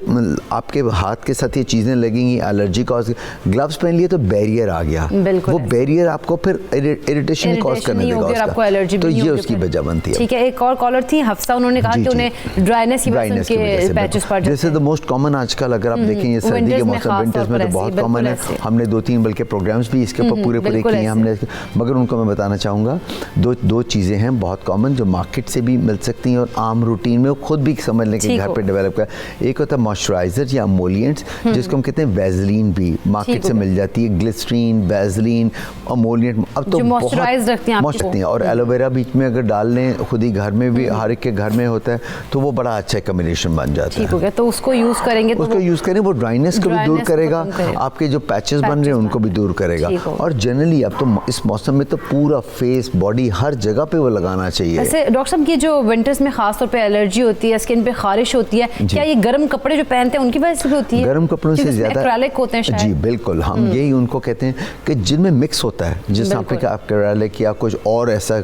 आपके हाथ के साथ ये चीज़ें लगेंगी एलर्जी कॉज, ग्लव्स पहन लिए तो बैरियर आ गया, वो बैरियर आपको फिर इरिटेशन कॉज करने देगा उसका, तो ये उसकी वजह बनती है। ठीक है, एक और कॉलर थी हफ्सा, उन्होंने कहा कि उन्हें ड्राइनेस की वजह से पैचेस पड़ जाते हैं। जैसे द मोस्ट कॉमन आजकल अगर आप देखें ये सर्दी के मौसम, विंटर्स में तो बहुत कॉमन है। हमने 2-3 बल्कि प्रोग्राम्स भी इसके ऊपर पूरे किए हैं हमने, मगर उनको मैं बताना चाहूँगा दो चीज़ें हैं बहुत कॉमन जो मार्केट से भी मिल सकती हैं और आम रूटीन में खुद भी समझ लें कि घर पे डेवलप कर। एक होता है मॉइस्चराइजर या एमोलिएंट्स, जिसको हम कहते हैं वैसलीन, भी मार्केट से मिल जाती है, ग्लिसरीन, वैसलीन, एमोलिएंट, अब तो मॉइस्चराइज रखते हैं और एलोवेरा बीच में अगर डाल लें, खुद ही घर में भी हर एक के घर में होता है, तो वो बड़ा अच्छा कॉम्बिनेशन बन जाता है। ठीक हो गया, तो उसको यूज़ करेंगे, उसको यूज़ करें, वो ड्राइनेस को भी दूर करेगा, आपके जो पैचेस बन रहे हैं उनको भी दूर करेगा। और जनरली अब तो इस मौसम में तो पूरा फेस, बॉडी, हर जगह पे वो लगाना चाहिए। ऐसे डॉक्टर साहब, ये जो विंटर्स में खास तौर पे एलर्जी होती है, स्किन पे खारिश होती है, क्या ये गर्म कपड़े जो पहनते हैं उनकी वजह से भी होती है? गर्म कपड़ों से ज़्यादा एक्रेलिक होते हैं शायद। जी बिल्कुल, हम यही उनको कहते हैं कि जिनमें मिक्स होता है, जिस आपके एक्रेलिक या कुछ और ऐसा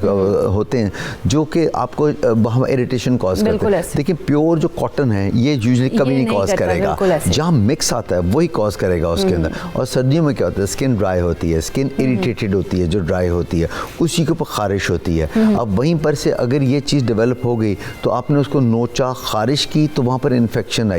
होते हैं जो कि आपको इरिटेशन कॉज करते हैं। देखिए प्योर जो कॉटन है ये यूजुअली कभी नहीं कॉज करेगा, जहाँ मिक्स आता है वही कॉज करेगा उसके अंदर। और सर्दियों में क्या होता है, स्किन ड्राई होती है, स्किन इरिटेटेड होती है, जो ड्राई होती है उसी के ऊपर खारिश होती है। अब वहीं पर से अगर ये चीज़ डेवलप हो गई तो आपने उसको नोचा, खारिश की, तो वहाँ पर इन्फेक्शन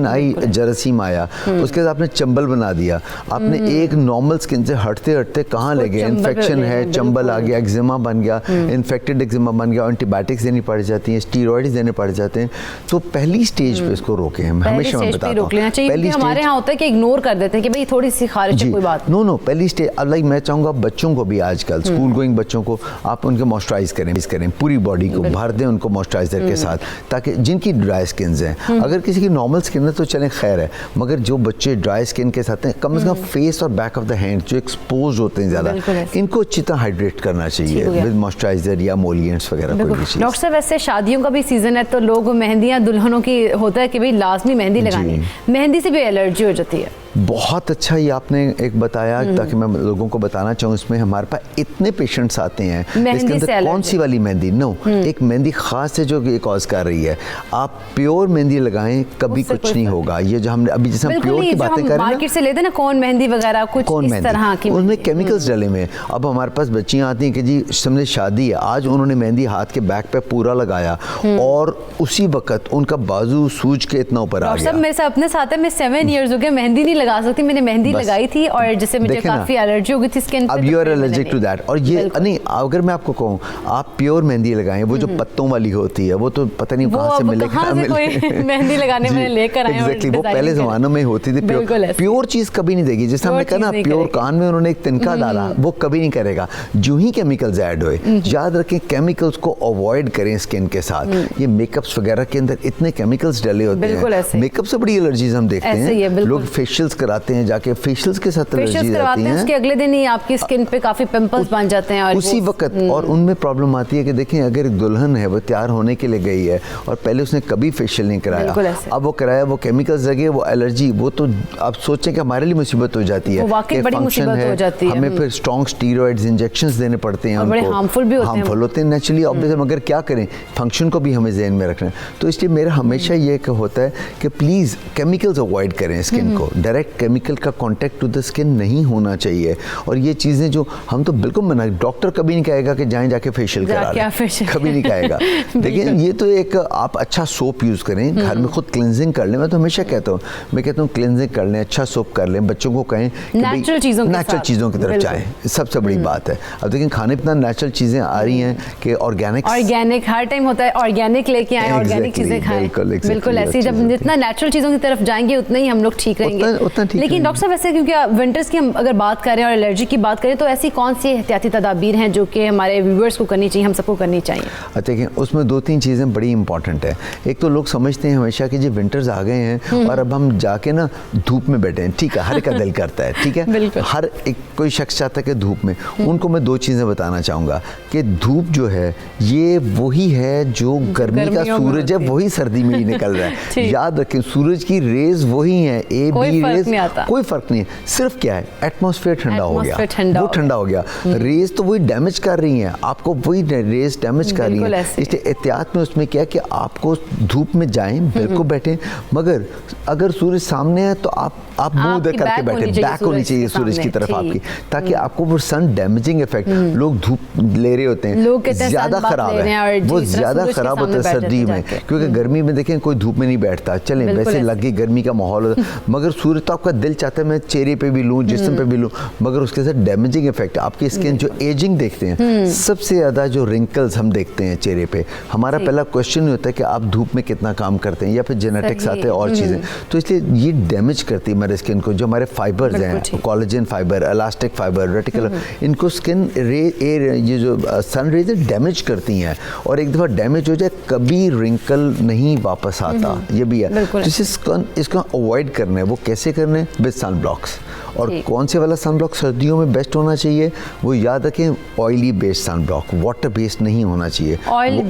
आई, जरासीम आया, उसके बाद आपने चंबल बना दिया, आपने एक नॉर्मल स्किन से हटते हटते कहाँ ले गए, इन्फेक्शन है, चंबल आ गया, एक्जिमा बन गया, इन्फेक्टेड एक्जिमा बन गया, एंटीबायोटिक्स देनी पड़ जाती हैं, स्टीरॉइड्स देने पड़ जाते हैं। तो पहली स्टेज पे इसको रोके, हम हमेशा मैं बताता हूँ पहली हमारे यहाँ होता है कि इग्नोर कर देते हैं कि भाई थोड़ी सी खारिश है, कोई बात नो पहली स्टेज। लाइक मैं चाहूँगा बच्चों को भी आजकल स्कूल गोइंग बच्चों को आप उनके मॉइस्चराइज करें, पूरी बॉडी को भर दें उनको मॉइस्चराइजर के साथ, ताकि जिनकी ड्राई स्किन हैं, अगर किसी की नॉर्मल स्किन है तो चलें खैर है, मगर जो बच्चे ड्राई स्किन के साथ हैं, कम से कम फेस और बैक ऑफ द हैंड जो एक्सपोज होते हैं ज़्यादा, इनको अच्छी तरह हाइड्रेट करना चाहिए विद मॉइस्चराइजर या एमोलिएंट्स वगैरह कोई भी चीज़। डॉक्टर साहब, वैसे शादियों का भी सीजन है तो लोग मेहंदियाँ दुल्हनों की होता है कि भाई लाजमी मेहंदी लगानी, मेहंदी से भी एलर्जी हो जाती है। बहुत अच्छा ये आपने एक बताया, ताकि मैं लोगों को बताना चाहूँ, इसमें हमारे पास इतने पेशेंट्स आते हैं इसके अंदर कौन सी वाली मेहंदी, एक मेहंदी खास है जो ये कॉज कर रही है। आप प्योर मेहंदी लगाएं, कभी कुछ नहीं होगा। ये जो हमने अभी जैसे हम प्योर की बातें कर रहे हैं, मार्केट से लेते ना कौन मेहंदी वगैरह कुछ इस तरह की, उनमें केमिकल्स डले हुए। अब हमारे पास बच्चियां आती हैं कि जी समझे शादी है, आज उन्होंने मेहंदी हाथ के बैक पे पूरा लगाया और उसी वक्त उनका बाजू सूज के इतना ऊपर आ गया। मेरे साथ अपने साथ है, मैं 7 इयर्स हो गए मेहंदी नहीं लगा सकती, मैंने मेहंदी लगाई थी और जैसे मुझे काफी एलर्जी हो गई थी स्किन पे। अब you are allergic to that. और ये नहीं, अगर मैं आपको कहूँ आप प्योर मेहंदी लगाएं, वो जो पत्तों वाली होती है, वो तो पता नहीं कहाँ से मिलेगा, मेहंदी लगाने में लेकर आए। एग्जैक्टली, वो पहले जमानों में होती थी। प्योर चीज कभी नहीं देगी, जैसे हमने कहा ना प्योर कान में उन्होंने एक तिनका डाला, वो कभी नहीं करेगा। जो ही केमिकल्स ऐड हुए, याद रखें केमिकल्स को अवॉइड करें स्किन के साथ। ये मेकअप्स वगैरह के अंदर इतने केमिकल्स डले होते हैं, मेकअप से बड़ी एलर्जीज हम देखते हैं। लोग फेशियल्स कराते हैं, जाके फेशियल्स के साथ एलर्जी आती है, उसके अगले दिन ही आपकी स्किन पे काफी पिंपल्स बन जाते हैं और उसी वक्त। और उनमें प्रॉब्लम आती है कि देखें अगर दुल्हन है वो तैयार होने के लिए गई है और पहले उसने कभी फेशियल नहीं कराया, अब वो कराया, वो केमिकल्स लगे, वो एलर्जी, वो तो आप सोचें कि हमारे लिए मुसीबत हो जाती है, वाकई बड़ी मुसीबत हो जाती है। हमें फिर स्ट्रॉन्ग स्टीरॉइड्स इंजेक्शंस देने पड़ते हैं, बड़े हार्मफुल भी होते हैं नेचुरली ऑब्वियसली, मगर क्या करें, फंक्शन को भी हमें ज़हन में रखना है। तो इसलिए मेरा हमेशा ये होता है कि प्लीज़ केमिकल्स अवॉइड करें स्किन को, डायरेक्ट डायरेक्ट केमिकल का कांटेक्ट टू द स्किन नहीं होना चाहिए। और ये चीज़ें जो हम तो बिल्कुल मना, डॉक्टर कभी नहीं कहेगा कि जाएं जाके फेशियल करा लें, कभी नहीं कहेगा। देखिए ये तो एक आप अच्छा सोप यूज़ करें, घर में खुद क्लिनजिंग कर लें। मैं तो हमेशा कहता हूँ क्लिनजिंग कर लें, अच्छा सोप कर लें। बच्चों को कहें नेचुरल चीज़ों की तरफ जाएं, सबसे बड़ी बात है। अब देखिए खाने इतना नेचुरल चीज़ें आ रही हैं कि ऑर्गेनिक हर टाइम होता है ऑर्गेनिक लेके आए, ऑर्गेनिक चीज़ें खाएं। बिल्कुल ऐसी, जब जितना नेचुरल चीज़ों की तरफ जाएंगे उतना ही हम लोग ठीक रहेंगे। लेकिन डॉक्टर साहब वैसे क्योंकि विंटर्स की हम अगर बात करें और एलर्जी की बात करें तो ऐसी कौन सी एहतियाती तदाबीर हैं जो कि हमारे व्यूअर्स को करनी चाहिए, हम सबको करनी चाहिए? देखिए उसमें 2-3 चीज़ें बड़ी इंपॉर्टेंट है। एक तो लोग समझते हैं हमेशा कि जी विंटर्स आ गए हैं और अब हम जाके ना धूप में बैठे हैं। ठीक है, हर एक का दिल करता है, ठीक है, हर एक कोई शख्स चाहता है कि धूप में। उनको मैं 2 चीज़ें बताना चाहूँगा कि धूप जो है ये वही है जो गर्मी का सूरज है, वही सर्दी में ही निकल रहा है। याद रखें सूरज की रेज वही है, ए बी रेज, कोई फर्क नहीं है। सिर्फ क्या है, एटमॉस्फेयर ठंडा हो गया, वो ठंडा हो गया। रेज तो वही डैमेज कर रही हैं, आपको वही रेज डैमेज कर रही है। इसलिए एहतियात में उसमें क्या है कि आपको धूप में जाएं, बिल्कुल बैठें, मगर अगर सूरज सामने है तो आप मुंह उधर करके बैठे, बैक होनी चाहिए सूरज की तरफ आपकी, ताकि आपको वो सन डैमेजिंग इफेक्ट, लोग धूप ले रहे होते हैं, ज्यादा खराब है, वो ज्यादा खराब होता है सर्दी में, क्योंकि गर्मी में देखें कोई धूप में नहीं बैठता। चलें वैसे लगे गर्मी का माहौल होता है, मगर सूरज तो आपका दिल चाहता है मैं चेहरे पे भी लूँ, जिस्म पे भी लूँ, मगर उसके साथ डैमेजिंग इफेक्ट आपकी स्किन जो एजिंग देखते हैं, सबसे ज्यादा जो रिंकल्स हम देखते हैं चेहरे पे, हमारा पहला क्वेश्चन होता है कि आप धूप में कितना काम करते हैं, या फिर जेनेटिक्स आते हैं और चीज़ें। तो इसलिए ये डैमेज करती है हमारे स्किन को। जो हमारे फाइबर्स हैं, collagen fibre, elastic fibre, reticular, इनको स्किन ये जो सन रेज डैमेज करती हैं, और एक दफ़ा डैमेज हो जाए कभी रिंकल नहीं वापस आता, ये भी है। तो इसको अवॉइड करना है। वो कैसे करना है? With sun blocks. और कौन से वाला सन ब्लॉक सर्दियों में बेस्ट होना चाहिए, वो याद रखें, oily based sun block, water based नहीं होना चाहिए। Oil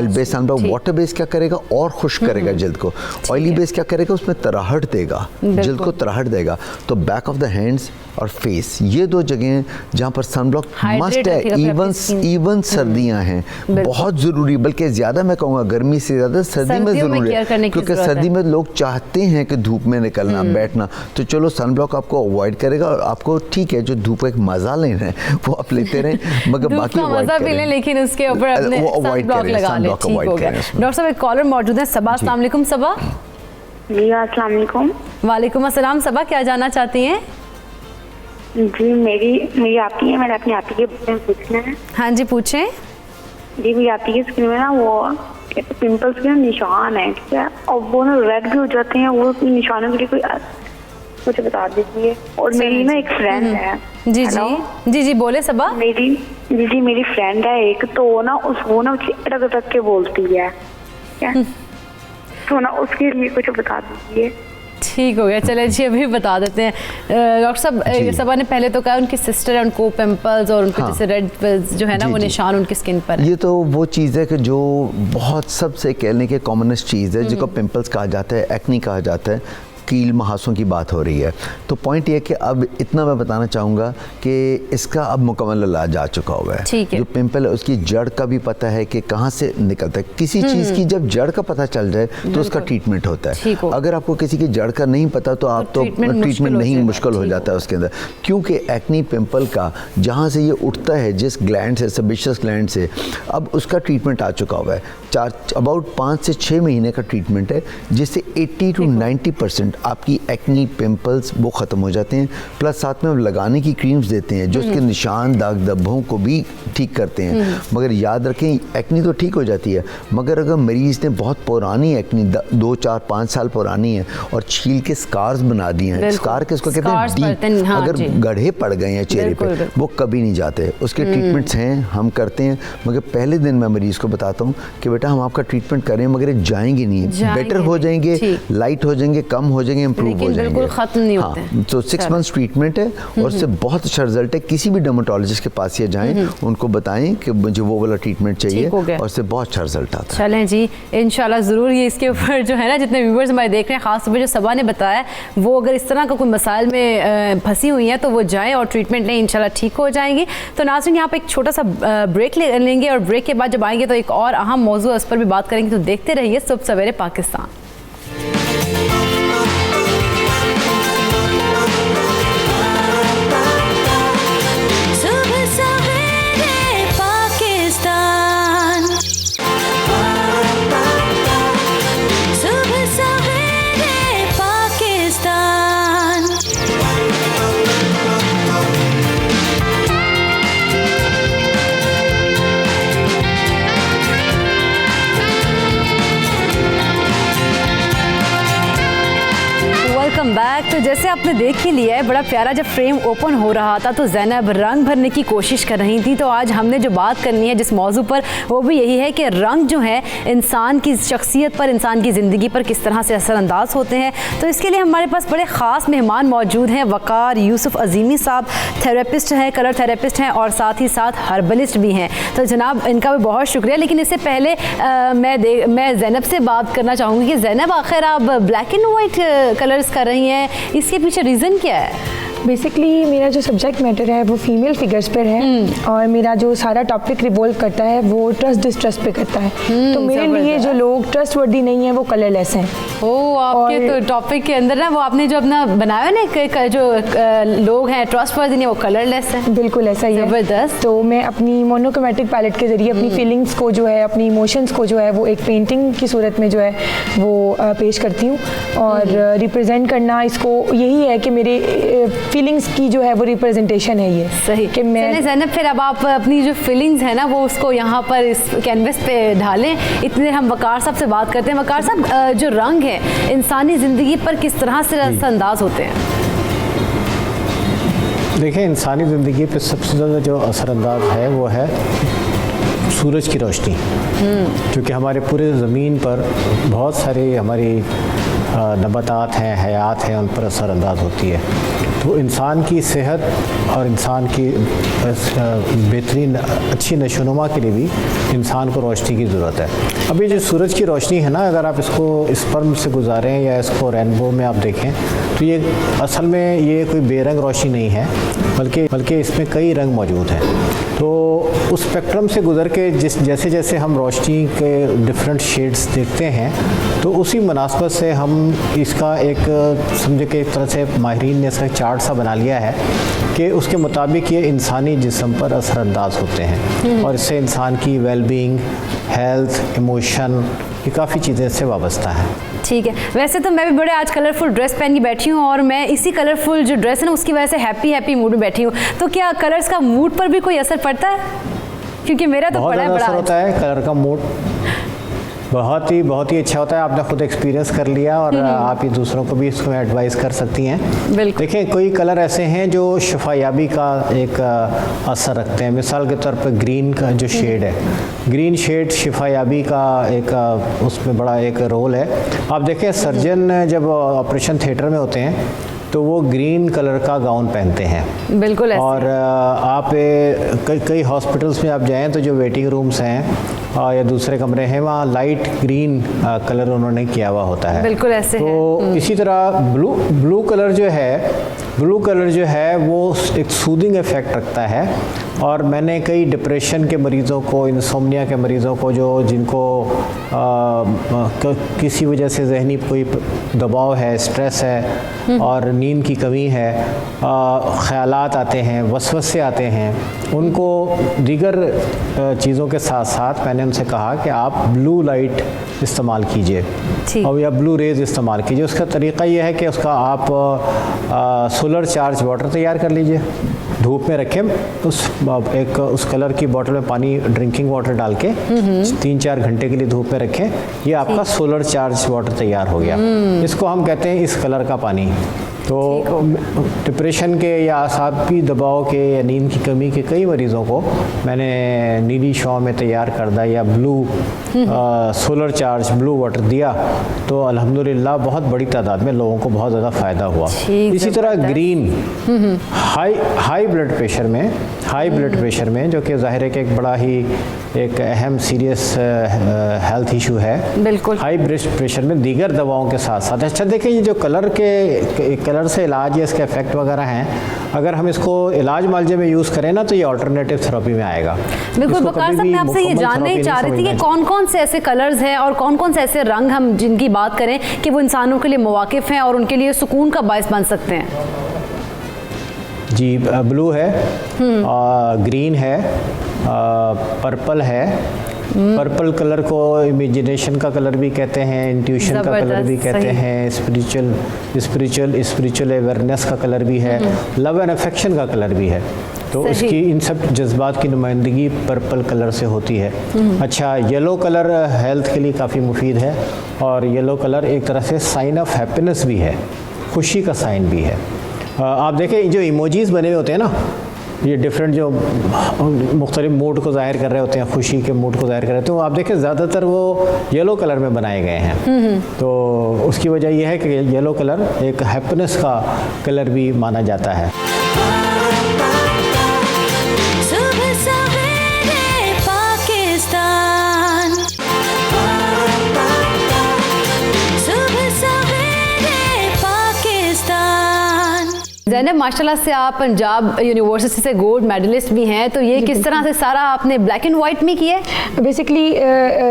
based sun block water based क्या करेगा, और खुश करेगा जल्द को। ऑयली बेस्ड क्या करेगा, उसमें तराहट देगा, जल्द को तराहट देगा। तो बैक ऑफ द हैंड्स और फेस, ये 2 जगह जहाँ पर सन ब्लॉक मस्ट है। इवन सर्दियाँ हैं बहुत ज़रूरी, बल्कि ज़्यादा मैं कहूँगा गर्मी से ज़्यादा सर्दी में ज़रूरी है, क्योंकि सर्दी में लोग चाहते हैं कि धूप में निकलना, बैठना। तो चलो सन ब्लॉक आपको अवॉइड करेगा, और आपको ठीक है जो धूप का एक मज़ा लेना है वो आप लेते रहें, मगर बाकी मज़ा भी लें, लेकिन उसके ऊपर अपने सन ब्लॉक लगा लें। ठीक हो गया। डॉक्टर साहब एक कॉलर मौजूद है, सबा, अस्सलाम वालेकुम। सबा जी अस्सलाम वालेकुम। वालेकुम अस्सलाम। सबा क्या जानना चाहती हैं? जी मेरी आपकी है, मैंने अपनी आपकी के बारे में पूछना है। हाँ जी पूछें। जी मेरी आपकी की स्किन में ना वो पिंपल्स के निशान है, ठीक है, और वो ना रेड भी हो जाते हैं, वो निशानों के लिए कोई मुझे बता दीजिए। और मेरी ना एक फ्रेंड है। जी बोले सबा। मेरी फ्रेंड है एक, तो वो ना अटक के बोलती है, तो ना उसके लिए कुछ बता दीजिए। ठीक हो गया, चले जी अभी बता देते हैं। डॉक्टर साहब सबा ने पहले तो कहा उनकी सिस्टर है, उनको पिंपल्स और उनको जैसे रेड जो है ना वो निशान उनकी स्किन पर है। ये तो वो चीज़ है कि जो बहुत सबसे कहने के कॉमनेस्ट चीज़ है, जिसको पिंपल्स कहा जाता है, एक्नी कहा जाता है, कील महासों की बात हो रही है। तो पॉइंट ये है कि अब इतना मैं बताना चाहूँगा कि इसका अब मुकम्मल इलाज आ चुका हुआ है। जो पिंपल है उसकी जड़ का भी पता है कि कहाँ से निकलता है। किसी चीज़ की जब जड़ का पता चल जाए तो उसका ट्रीटमेंट होता है। अगर आपको किसी की जड़ का नहीं पता तो आप तो ट्रीटमेंट नहीं, मुश्किल हो जाता है उसके अंदर, क्योंकि एक्नी पिंपल का जहाँ से ये उठता है, जिस ग्लैंड से, सेबेशियस ग्लैंड से, अब उसका ट्रीटमेंट आ चुका हुआ है। अबाउट 5 से 6 महीने का ट्रीटमेंट है, जिससे 80 to 90% आपकी एक्नी पिंपल्स वो ख़त्म हो जाते हैं। प्लस साथ में लगाने की क्रीम्स देते हैं जो उसके निशान, दाग धब्बों को भी ठीक करते हैं। मगर याद रखें एक्नी तो ठीक हो जाती है, मगर अगर मरीज़ ने बहुत पुरानी एक्नी 2, 4, 5 साल पुरानी है और छील के स्कार्स बना दिए हैं, स्कार के उसको कहते हैं डीप, अगर गड्ढे पड़ गए हैं चेहरे पे, वो कभी नहीं जाते। उसके ट्रीटमेंट्स हैं, हम करते हैं, मगर पहले दिन मैं मरीज़ को बताता हूँ कि बेटा हम आपका ट्रीटमेंट करें, मगर जाएंगे नहीं, बेटर हो जाएंगे, लाइट हो जाएंगे, कम हो जाएंगे, इम्प्रूव हो जाएंगे, खत्म नहीं होते। तो 6 मंथ्स ट्रीटमेंट है और उससे बहुत अच्छा रिजल्ट है। किसी भी डर्मेटोलॉजिस्ट के पास ये जाएं, उनको बताएं कि मुझे वो वाला ट्रीटमेंट चाहिए और उससे बहुत अच्छा रिजल्ट आता है। चलें जी, इंशाल्लाह ज़रूर ये इसके ऊपर जो है ना, जितने व्यूवर्स हमारे देख रहे हैं, खास तौर पर जो सबा ने बताया, वो अगर इस तरह का कोई मसाइल में फंसी हुई है तो वो जाएँ और ट्रीटमेंट लें, इंशाल्लाह ठीक हो जाएंगी। तो नाज़रीन यहाँ पे एक छोटा सा ब्रेक लेंगे और ब्रेक के बाद जब आएंगे तो एक और अहम मौजू उस पर भी बात करेंगे। तो देखते रहिए सुबह सवेरे पाकिस्तान। बैक। तो जैसे आपने देख ही लिया है, बड़ा प्यारा जब फ्रेम ओपन हो रहा था तो ज़ैनब रंग भरने की कोशिश कर रही थी। तो आज हमने जो बात करनी है जिस मौजू पर, वो भी यही है कि रंग जो है इंसान की शख्सियत पर, इंसान की ज़िंदगी पर किस तरह से असरअंदाज होते हैं। तो इसके लिए हमारे पास बड़े ख़ास मेहमान मौजूद हैं। वकार यूसुफ अजीमी साहब थेरेपिस्ट हैं, कलर थेरेपिस्ट हैं और साथ ही साथ हर्बलिस्ट भी हैं। तो जनाब इनका भी बहुत शुक्रिया। लेकिन इससे पहले मैं ज़ैनब से बात करना चाहूँगी कि ज़ैनब आखिर आप ब्लैक एंड वाइट कलर्स कर रही हैं, इसके पीछे रीज़न क्या है? बेसिकली मेरा जो सब्जेक्ट मैटर है वो फीमेल फिगर्स पर है और मेरा जो सारा टॉपिक रिवॉल्व करता है वो ट्रस्ट डिस्ट्रस्ट पे करता है। तो मेरे लिए जो लोग ट्रस्ट वर्दी नहीं है वो कलरलेस हैं। ओ, आपके तो टॉपिक के अंदर ना वो आपने जो अपना बनाया ना जो लोग हैं ट्रस्ट वर्दी नहीं, वो कलरलेस हैं। बिल्कुल ऐसा ही है। ज़बरदस्त। तो मैं अपनी मोनोक्रोमैटिक पैलेट के जरिए अपनी फीलिंग्स को जो है, अपनी इमोशंस को जो है वो एक पेंटिंग की सूरत में जो है वो पेश करती हूँ और रिप्रेजेंट करना इसको यही है कि मेरे फीलिंग्स की जो है वो रिप्रेजेंटेशन है ये। सही कि मैं ज़ैनब फिर अब आप अपनी जो फीलिंग्स है ना वो उसको यहाँ पर इस कैनवस पे ढालें। इतनी देर हम वकार साहब से बात करते हैं। वकार साहब, जो रंग है इंसानी ज़िंदगी पर किस तरह से असरअंदाज होते हैं? देखिए, इंसानी ज़िंदगी पे सबसे ज़्यादा जो असरअंदाज है वो है सूरज की रोशनी, क्योंकि हमारे पूरे ज़मीन पर बहुत सारी हमारी नबातात हैं, हयात हैं, उन पर असरअंदाज होती है। तो इंसान की सेहत और इंसान की बेहतरीन अच्छी नशोनुमा के लिए भी इंसान को रोशनी की ज़रूरत है। अभी जो सूरज की रोशनी है ना, अगर आप इसको स्पर्म से गुजारें या इसको रेनबो में आप देखें तो ये असल में ये कोई बेरंग रोशनी नहीं है, बल्कि इसमें कई रंग मौजूद हैं। तो उस स्पेक्ट्रम से गुजर के जैसे जैसे हम रोशनी के डिफरेंट शेड्स देखते हैं तो उसी मुनासबत से हम इसका एक समझे कि एक तरह से माहिरीन ने इसका चार्ट सा बना लिया है कि उसके मुताबिक ये इंसानी जिस्म पर असरअंदाज होते हैं और इससे इंसान की वेलबींग, हेल्थ, इमोशन, ये काफ़ी चीज़ें इससे वाबस्ता है। ठीक है। वैसे तो मैं भी बड़े आज कलरफुल ड्रेस पहन के बैठी हूँ और मैं इसी कलरफुल जो ड्रेस है ना उसकी वजह से हैप्पी मूड में बैठी हूँ। तो क्या कलर्स का मूड पर भी कोई असर पड़ता है? क्योंकि मेरा तो बहुत बड़ा असर होता है। कलर का मूड बहुत ही अच्छा होता है। आपने खुद एक्सपीरियंस कर लिया और आप ही दूसरों को भी इसको एडवाइस कर सकती हैं। बिल्कुल। देखिए, कोई कलर ऐसे हैं जो शफायाबी का एक असर रखते हैं। मिसाल के तौर पर ग्रीन का जो शेड है, ग्रीन शेड शफायाबी का एक उसमें बड़ा एक रोल है। आप देखें, सर्जन जब ऑपरेशन थिएटर में होते हैं तो वो ग्रीन कलर का गाउन पहनते हैं। बिल्कुल ऐसे। और आप कई हॉस्पिटल्स में आप जाएं तो जो वेटिंग रूम्स हैं या दूसरे कमरे हैं वहाँ लाइट ग्रीन कलर उन्होंने किया हुआ होता है। बिल्कुल ऐसे तो है। इसी तरह ब्लू कलर जो है वो एक सूदिंग इफ़ेक्ट रखता है। और मैंने कई डिप्रेशन के मरीज़ों को, इंसोम्निया के मरीज़ों को जिनको किसी वजह से ज़हनी कोई दबाव है, स्ट्रेस है और नींद की कमी है, ख़यालात आते हैं, वसवसे आते हैं, उनको दीगर चीज़ों के साथ साथ मैंने उनसे कहा कि आप ब्लू लाइट इस्तेमाल कीजिए और या ब्लू रेज इस्तेमाल कीजिए। उसका तरीक़ा ये है कि उसका आप सोलर चार्ज वाटर तैयार कर लीजिए, धूप में रखें, उस कलर की बोतल में पानी, ड्रिंकिंग वाटर डाल के 3-4 घंटे के लिए धूप में रखें। ये आपका सोलर चार्ज वाटर तैयार हो गया। इसको हम कहते हैं इस कलर का पानी। तो डिप्रेशन के या असाबी दबाव के या नींद की कमी के कई मरीज़ों को मैंने नीली शॉ में तैयार करदा या blue solar charge blue water दिया तो अल्हम्दुलिल्लाह बहुत बड़ी तादाद में लोगों को बहुत ज़्यादा फ़ायदा हुआ। इसी तरह ग्रीन हाई ब्लड प्रेशर में जो कि ज़ाहिर है कि एक बड़ा ही एक अहम सीरियस हेल्थ इशू है। बिल्कुल। हाई ब्लड प्रेशर में दीगर दवाओं के साथ साथ, अच्छा देखिए, ये जो कलर से इलाज या इसके इफेक्ट वगैरह हैं, अगर हम इसको इलाज मालजे में यूज़ करें ना तो ये अल्टरनेटिव थेरेपी में आएगा। बिल्कुल। वकार साहब, मैं आपसे ये जानना ही चाह रही थी कि कौन कौन से ऐसे कलर्स हैं और कौन कौन से ऐसे रंग हम जिनकी बात करें कि वो इंसानों के लिए मुवाकिफ हैं और उनके लिए सुकून का बायस बन सकते हैं। जी, ब्लू है, ग्रीन है, पर्पल है। पर्पल कलर को इमेजिनेशन का कलर भी कहते हैं, इंट्यूशन का कलर भी कहते हैं, स्पिरिचुअल अवेयरनेस का कलर भी है, लव एंड अफेक्शन का कलर भी है। तो इसकी इन सब जज्बात की नुमाइंदगी पर्पल कलर से होती है। अच्छा, येलो कलर हेल्थ के लिए काफ़ी मुफीद है और येलो कलर एक तरह से साइन ऑफ हैप्पीनेस भी है, खुशी का साइन भी है। आप देखें जो इमोजीज़ बने हुए होते हैं ना, ये डिफरेंट जो मुख्तलिफ मूड को ज़ाहिर कर रहे होते हैं, खुशी के मूड को ज़ाहिर कर रहे होते हैं, तो आप देखें ज़्यादातर वो येलो कलर में बनाए गए हैं। तो उसकी वजह यह है कि येलो कलर एक हैप्पीनेस का कलर भी माना जाता है। सुबह सवेरे पाकिस्तान, सुबह सवेरे पाकिस्तान। ज़ैनब, माशाल्लाह से आप पंजाब यूनिवर्सिटी से गोल्ड मेडलिस्ट भी हैं, तो ये किस तरह से सारा आपने ब्लैक एंड वाइट में किया है? बेसिकली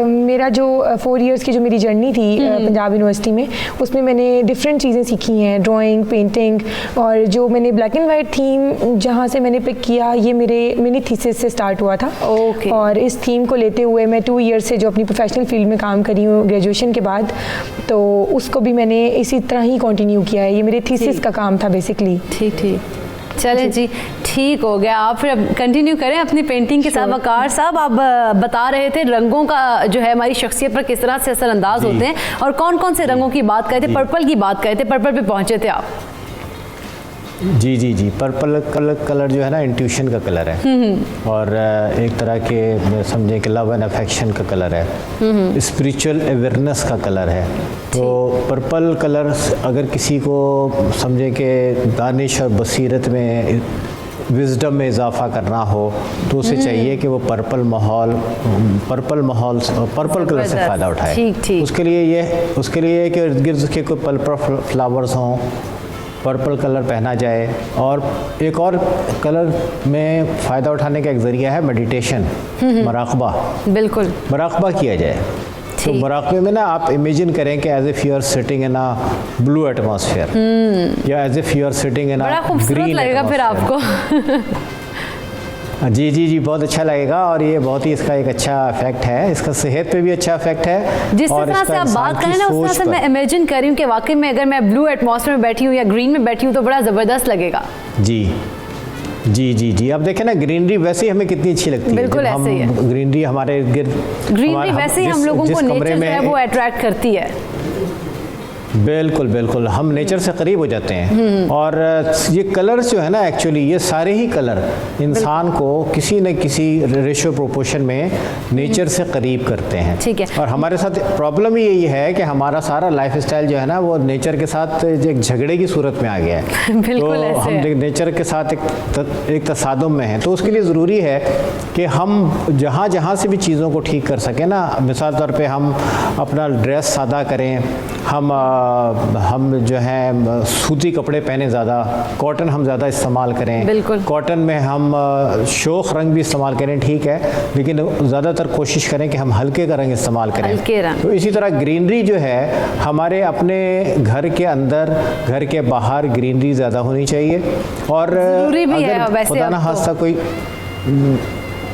मेरा जो 4 इयर्स की जो मेरी जर्नी थी पंजाब यूनिवर्सिटी में, उसमें मैंने डिफरेंट चीज़ें सीखी हैं, ड्राइंग, पेंटिंग, और जो मैंने ब्लैक एंड वाइट थीम जहाँ से मैंने पिक किया, ये मेरे मिनी थीसिस से स्टार्ट हुआ था। ओके। और इस थीम को लेते हुए मैं 2 इयर्स से जो अपनी प्रोफेशनल फील्ड में काम करी हूँ ग्रेजुएशन के बाद, तो उसको भी मैंने इसी तरह ही कंटिन्यू किया है। ये मेरे थीसिस का काम था बेसिकली। ठीक ठीक, चलें जी, ठीक हो गया। आप फिर अब कंटिन्यू करें अपनी पेंटिंग के साथ। वकार साहब, आप बता रहे थे रंगों का जो है हमारी शख्सियत पर किस तरह से असरअंदाज होते हैं, और कौन कौन से रंगों की बात करे थे? पर्पल की बात करे थे, पर्पल पे पहुंचे थे आप। जी जी जी, पर्पल कलर जो है ना इंट्यूशन का कलर है, और एक तरह के समझें कि लव एंड अफेक्शन का कलर है, स्पिरिचुअल अवेयरनेस का कलर है। तो पर्पल कलर अगर किसी को समझें कि दानिश और बसीरत में, विजडम में इजाफा करना हो, तो उसे चाहिए कि वो पर्पल कलर से फ़ायदा उठाए। ठीक ठीक। उसके लिए कि इर्द गिर्द के कोई पर्पल फ्लावर्स हों, पर्पल कलर पहना जाए। और एक और कलर में फ़ायदा उठाने का एक ज़रिया है मेडिटेशन, मराक़बा। बिल्कुल, मराक़बा किया जाए। तो मराक़बे में ना आप इमेजिन करें कि as if you are sitting in a blue atmosphere, या as if you are sitting in a बड़ा खूबसूरत लगेगा फिर आपको। जी जी जी, बहुत अच्छा लगेगा। और ये बहुत ही इसका एक अच्छा इफेक्ट है, इसका सेहत पे भी अच्छा इफेक्ट है। जिस और तरह से आप बात करें ना, उस तरह से मैं इमेजिन कर रही हूँ कि वाकई में अगर मैं ब्लू एटमॉस्फेयर में बैठी हूँ या ग्रीन में बैठी हूँ तो बड़ा ज़बरदस्त लगेगा। जी जी जी जी, अब देखें ना ग्रीनरी वैसे ही हमें कितनी अच्छी लगती है। बिल्कुल ऐसे ही है। ग्रीनरी हमारे गिर्द, ग्रीनरी वैसे ही हम लोगों को नेचर जो है वो अट्रैक्ट करती है। बिल्कुल बिल्कुल, हम नेचर से करीब हो जाते हैं। और ये कलर्स जो है ना, एक्चुअली ये सारे ही कलर इंसान को किसी न किसी रेशियो प्रोपोर्शन में नेचर से करीब करते हैं। ठीक है। और हमारे साथ प्रॉब्लम ही यही है कि हमारा सारा लाइफ स्टाइल जो है ना, वो नेचर के साथ एक झगड़े की सूरत में आ गया है। बिल्कुल तो ऐसे हम है। नेचर के साथ एक तसादुम में हैं। तो उसके लिए ज़रूरी है कि हम जहाँ जहाँ से भी चीज़ों को ठीक कर सकें ना, मिसाल तौर पे हम अपना ड्रेस सादा करें, हम जो है सूती कपड़े पहने, ज़्यादा कॉटन हम ज़्यादा इस्तेमाल करें। बिल्कुल। कॉटन में हम शोख रंग भी इस्तेमाल करें, ठीक है, लेकिन ज़्यादातर कोशिश करें कि हम हल्के का रंग इस्तेमाल करें। हल्के रंग। तो इसी तरह ग्रीनरी जो है हमारे अपने घर के अंदर, घर के बाहर ग्रीनरी ज़्यादा होनी चाहिए। और ज़रूरी भी है वैसे खुदा ना अब तो। खास्ता कोई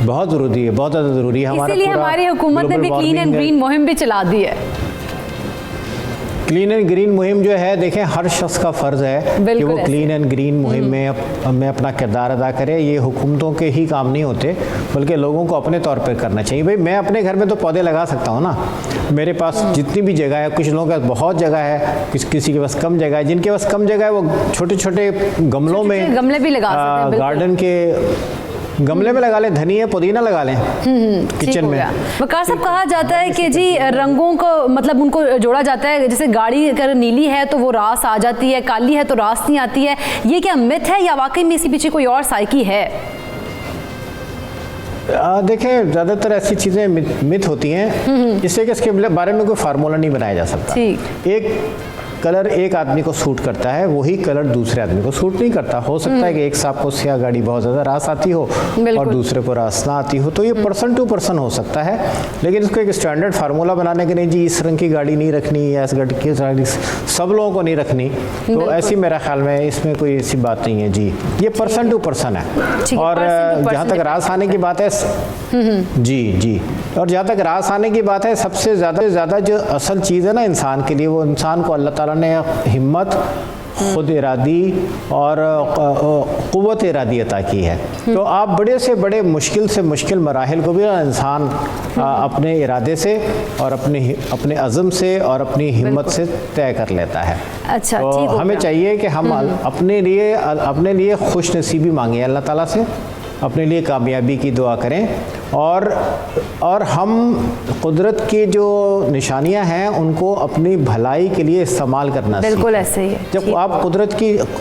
बहुत ज़रूरी है, बहुत ज़्यादा ज़रूरी है। इसीलिए हमारी हुकूमत ने भी क्लीन एंड ग्रीन मुहिम भी चला दी है। क्लीन एंड ग्रीन मुहिम जो है, देखें हर शख्स का फ़र्ज़ है कि वो क्लीन एंड ग्रीन मुहिम में अपना किरदार अदा करे। ये हुकूमतों के ही काम नहीं होते, बल्कि लोगों को अपने तौर पर करना चाहिए। भाई मैं अपने घर में तो पौधे लगा सकता हूँ ना, मेरे पास जितनी भी जगह है, कुछ लोगों के पास बहुत जगह है, किसी के पास कम जगह है। जिनके पास कम जगह है वो छोटे छोटे गमलों में, गमले भी लगा सकते हैं। गार्डन के गमले में लगा लें, धनिया पुदीना लगा लें किचन में। वकार साहब, कहा जाता है कि जी रंगों को मतलब उनको जोड़ा जाता है, जैसे गाड़ी अगर नीली है तो वो रास आ जाती है, काली है तो रास नहीं आती है। ये क्या मिथ है या वाकई में इसी पीछे कोई और साइकी है? देखें ज़्यादातर ऐसी चीज़ें मिथ होती हैं, इससे कि इसके बारे में कोई फार्मूला नहीं बनाया जा सकता। एक कलर एक आदमी को सूट करता है, वही कलर दूसरे आदमी को सूट नहीं करता। हो सकता है कि एक साहब को स्याह गाड़ी बहुत ज़्यादा रास आती हो और दूसरे को रास ना आती हो, तो ये पर्सन टू पर्सन हो सकता है। लेकिन इसको एक स्टैंडर्ड फार्मूला बनाने के नहीं, जी इस रंग की गाड़ी नहीं रखनी या इस गाड़ी की गाड़ी सब लोगों को नहीं रखनी, तो ऐसी मेरा ख्याल में इसमें कोई ऐसी बात नहीं है। जी ये पर्सन टू पर्सन है। और जहाँ तक रास आने की बात है, जी जी, और जहाँ तक रास आने की बात है, सबसे ज़्यादा जो असल चीज़ है ना इंसान के लिए, वो इंसान को अल्लाह ताला ने हिम्मत, खुद इरादी और क़ुव्वत इरादी अता की है। तो आप बड़े से बड़े मुश्किल से मुश्किल मराहिल को भी इंसान अपने इरादे से और अपने अज़म से और अपनी हिम्मत से तय कर लेता है। अच्छा, तो ठीक हो हमें गया। चाहिए कि हम अपने लिए खुश नसीबी मांगें अल्लाह ताला से, अपने लिए कामयाबी की दुआ करें और हम कुदरत की जो निशानियां हैं उनको अपनी भलाई के लिए इस्तेमाल करना बिल्कुल सीखें। ऐसे ही है। जब आप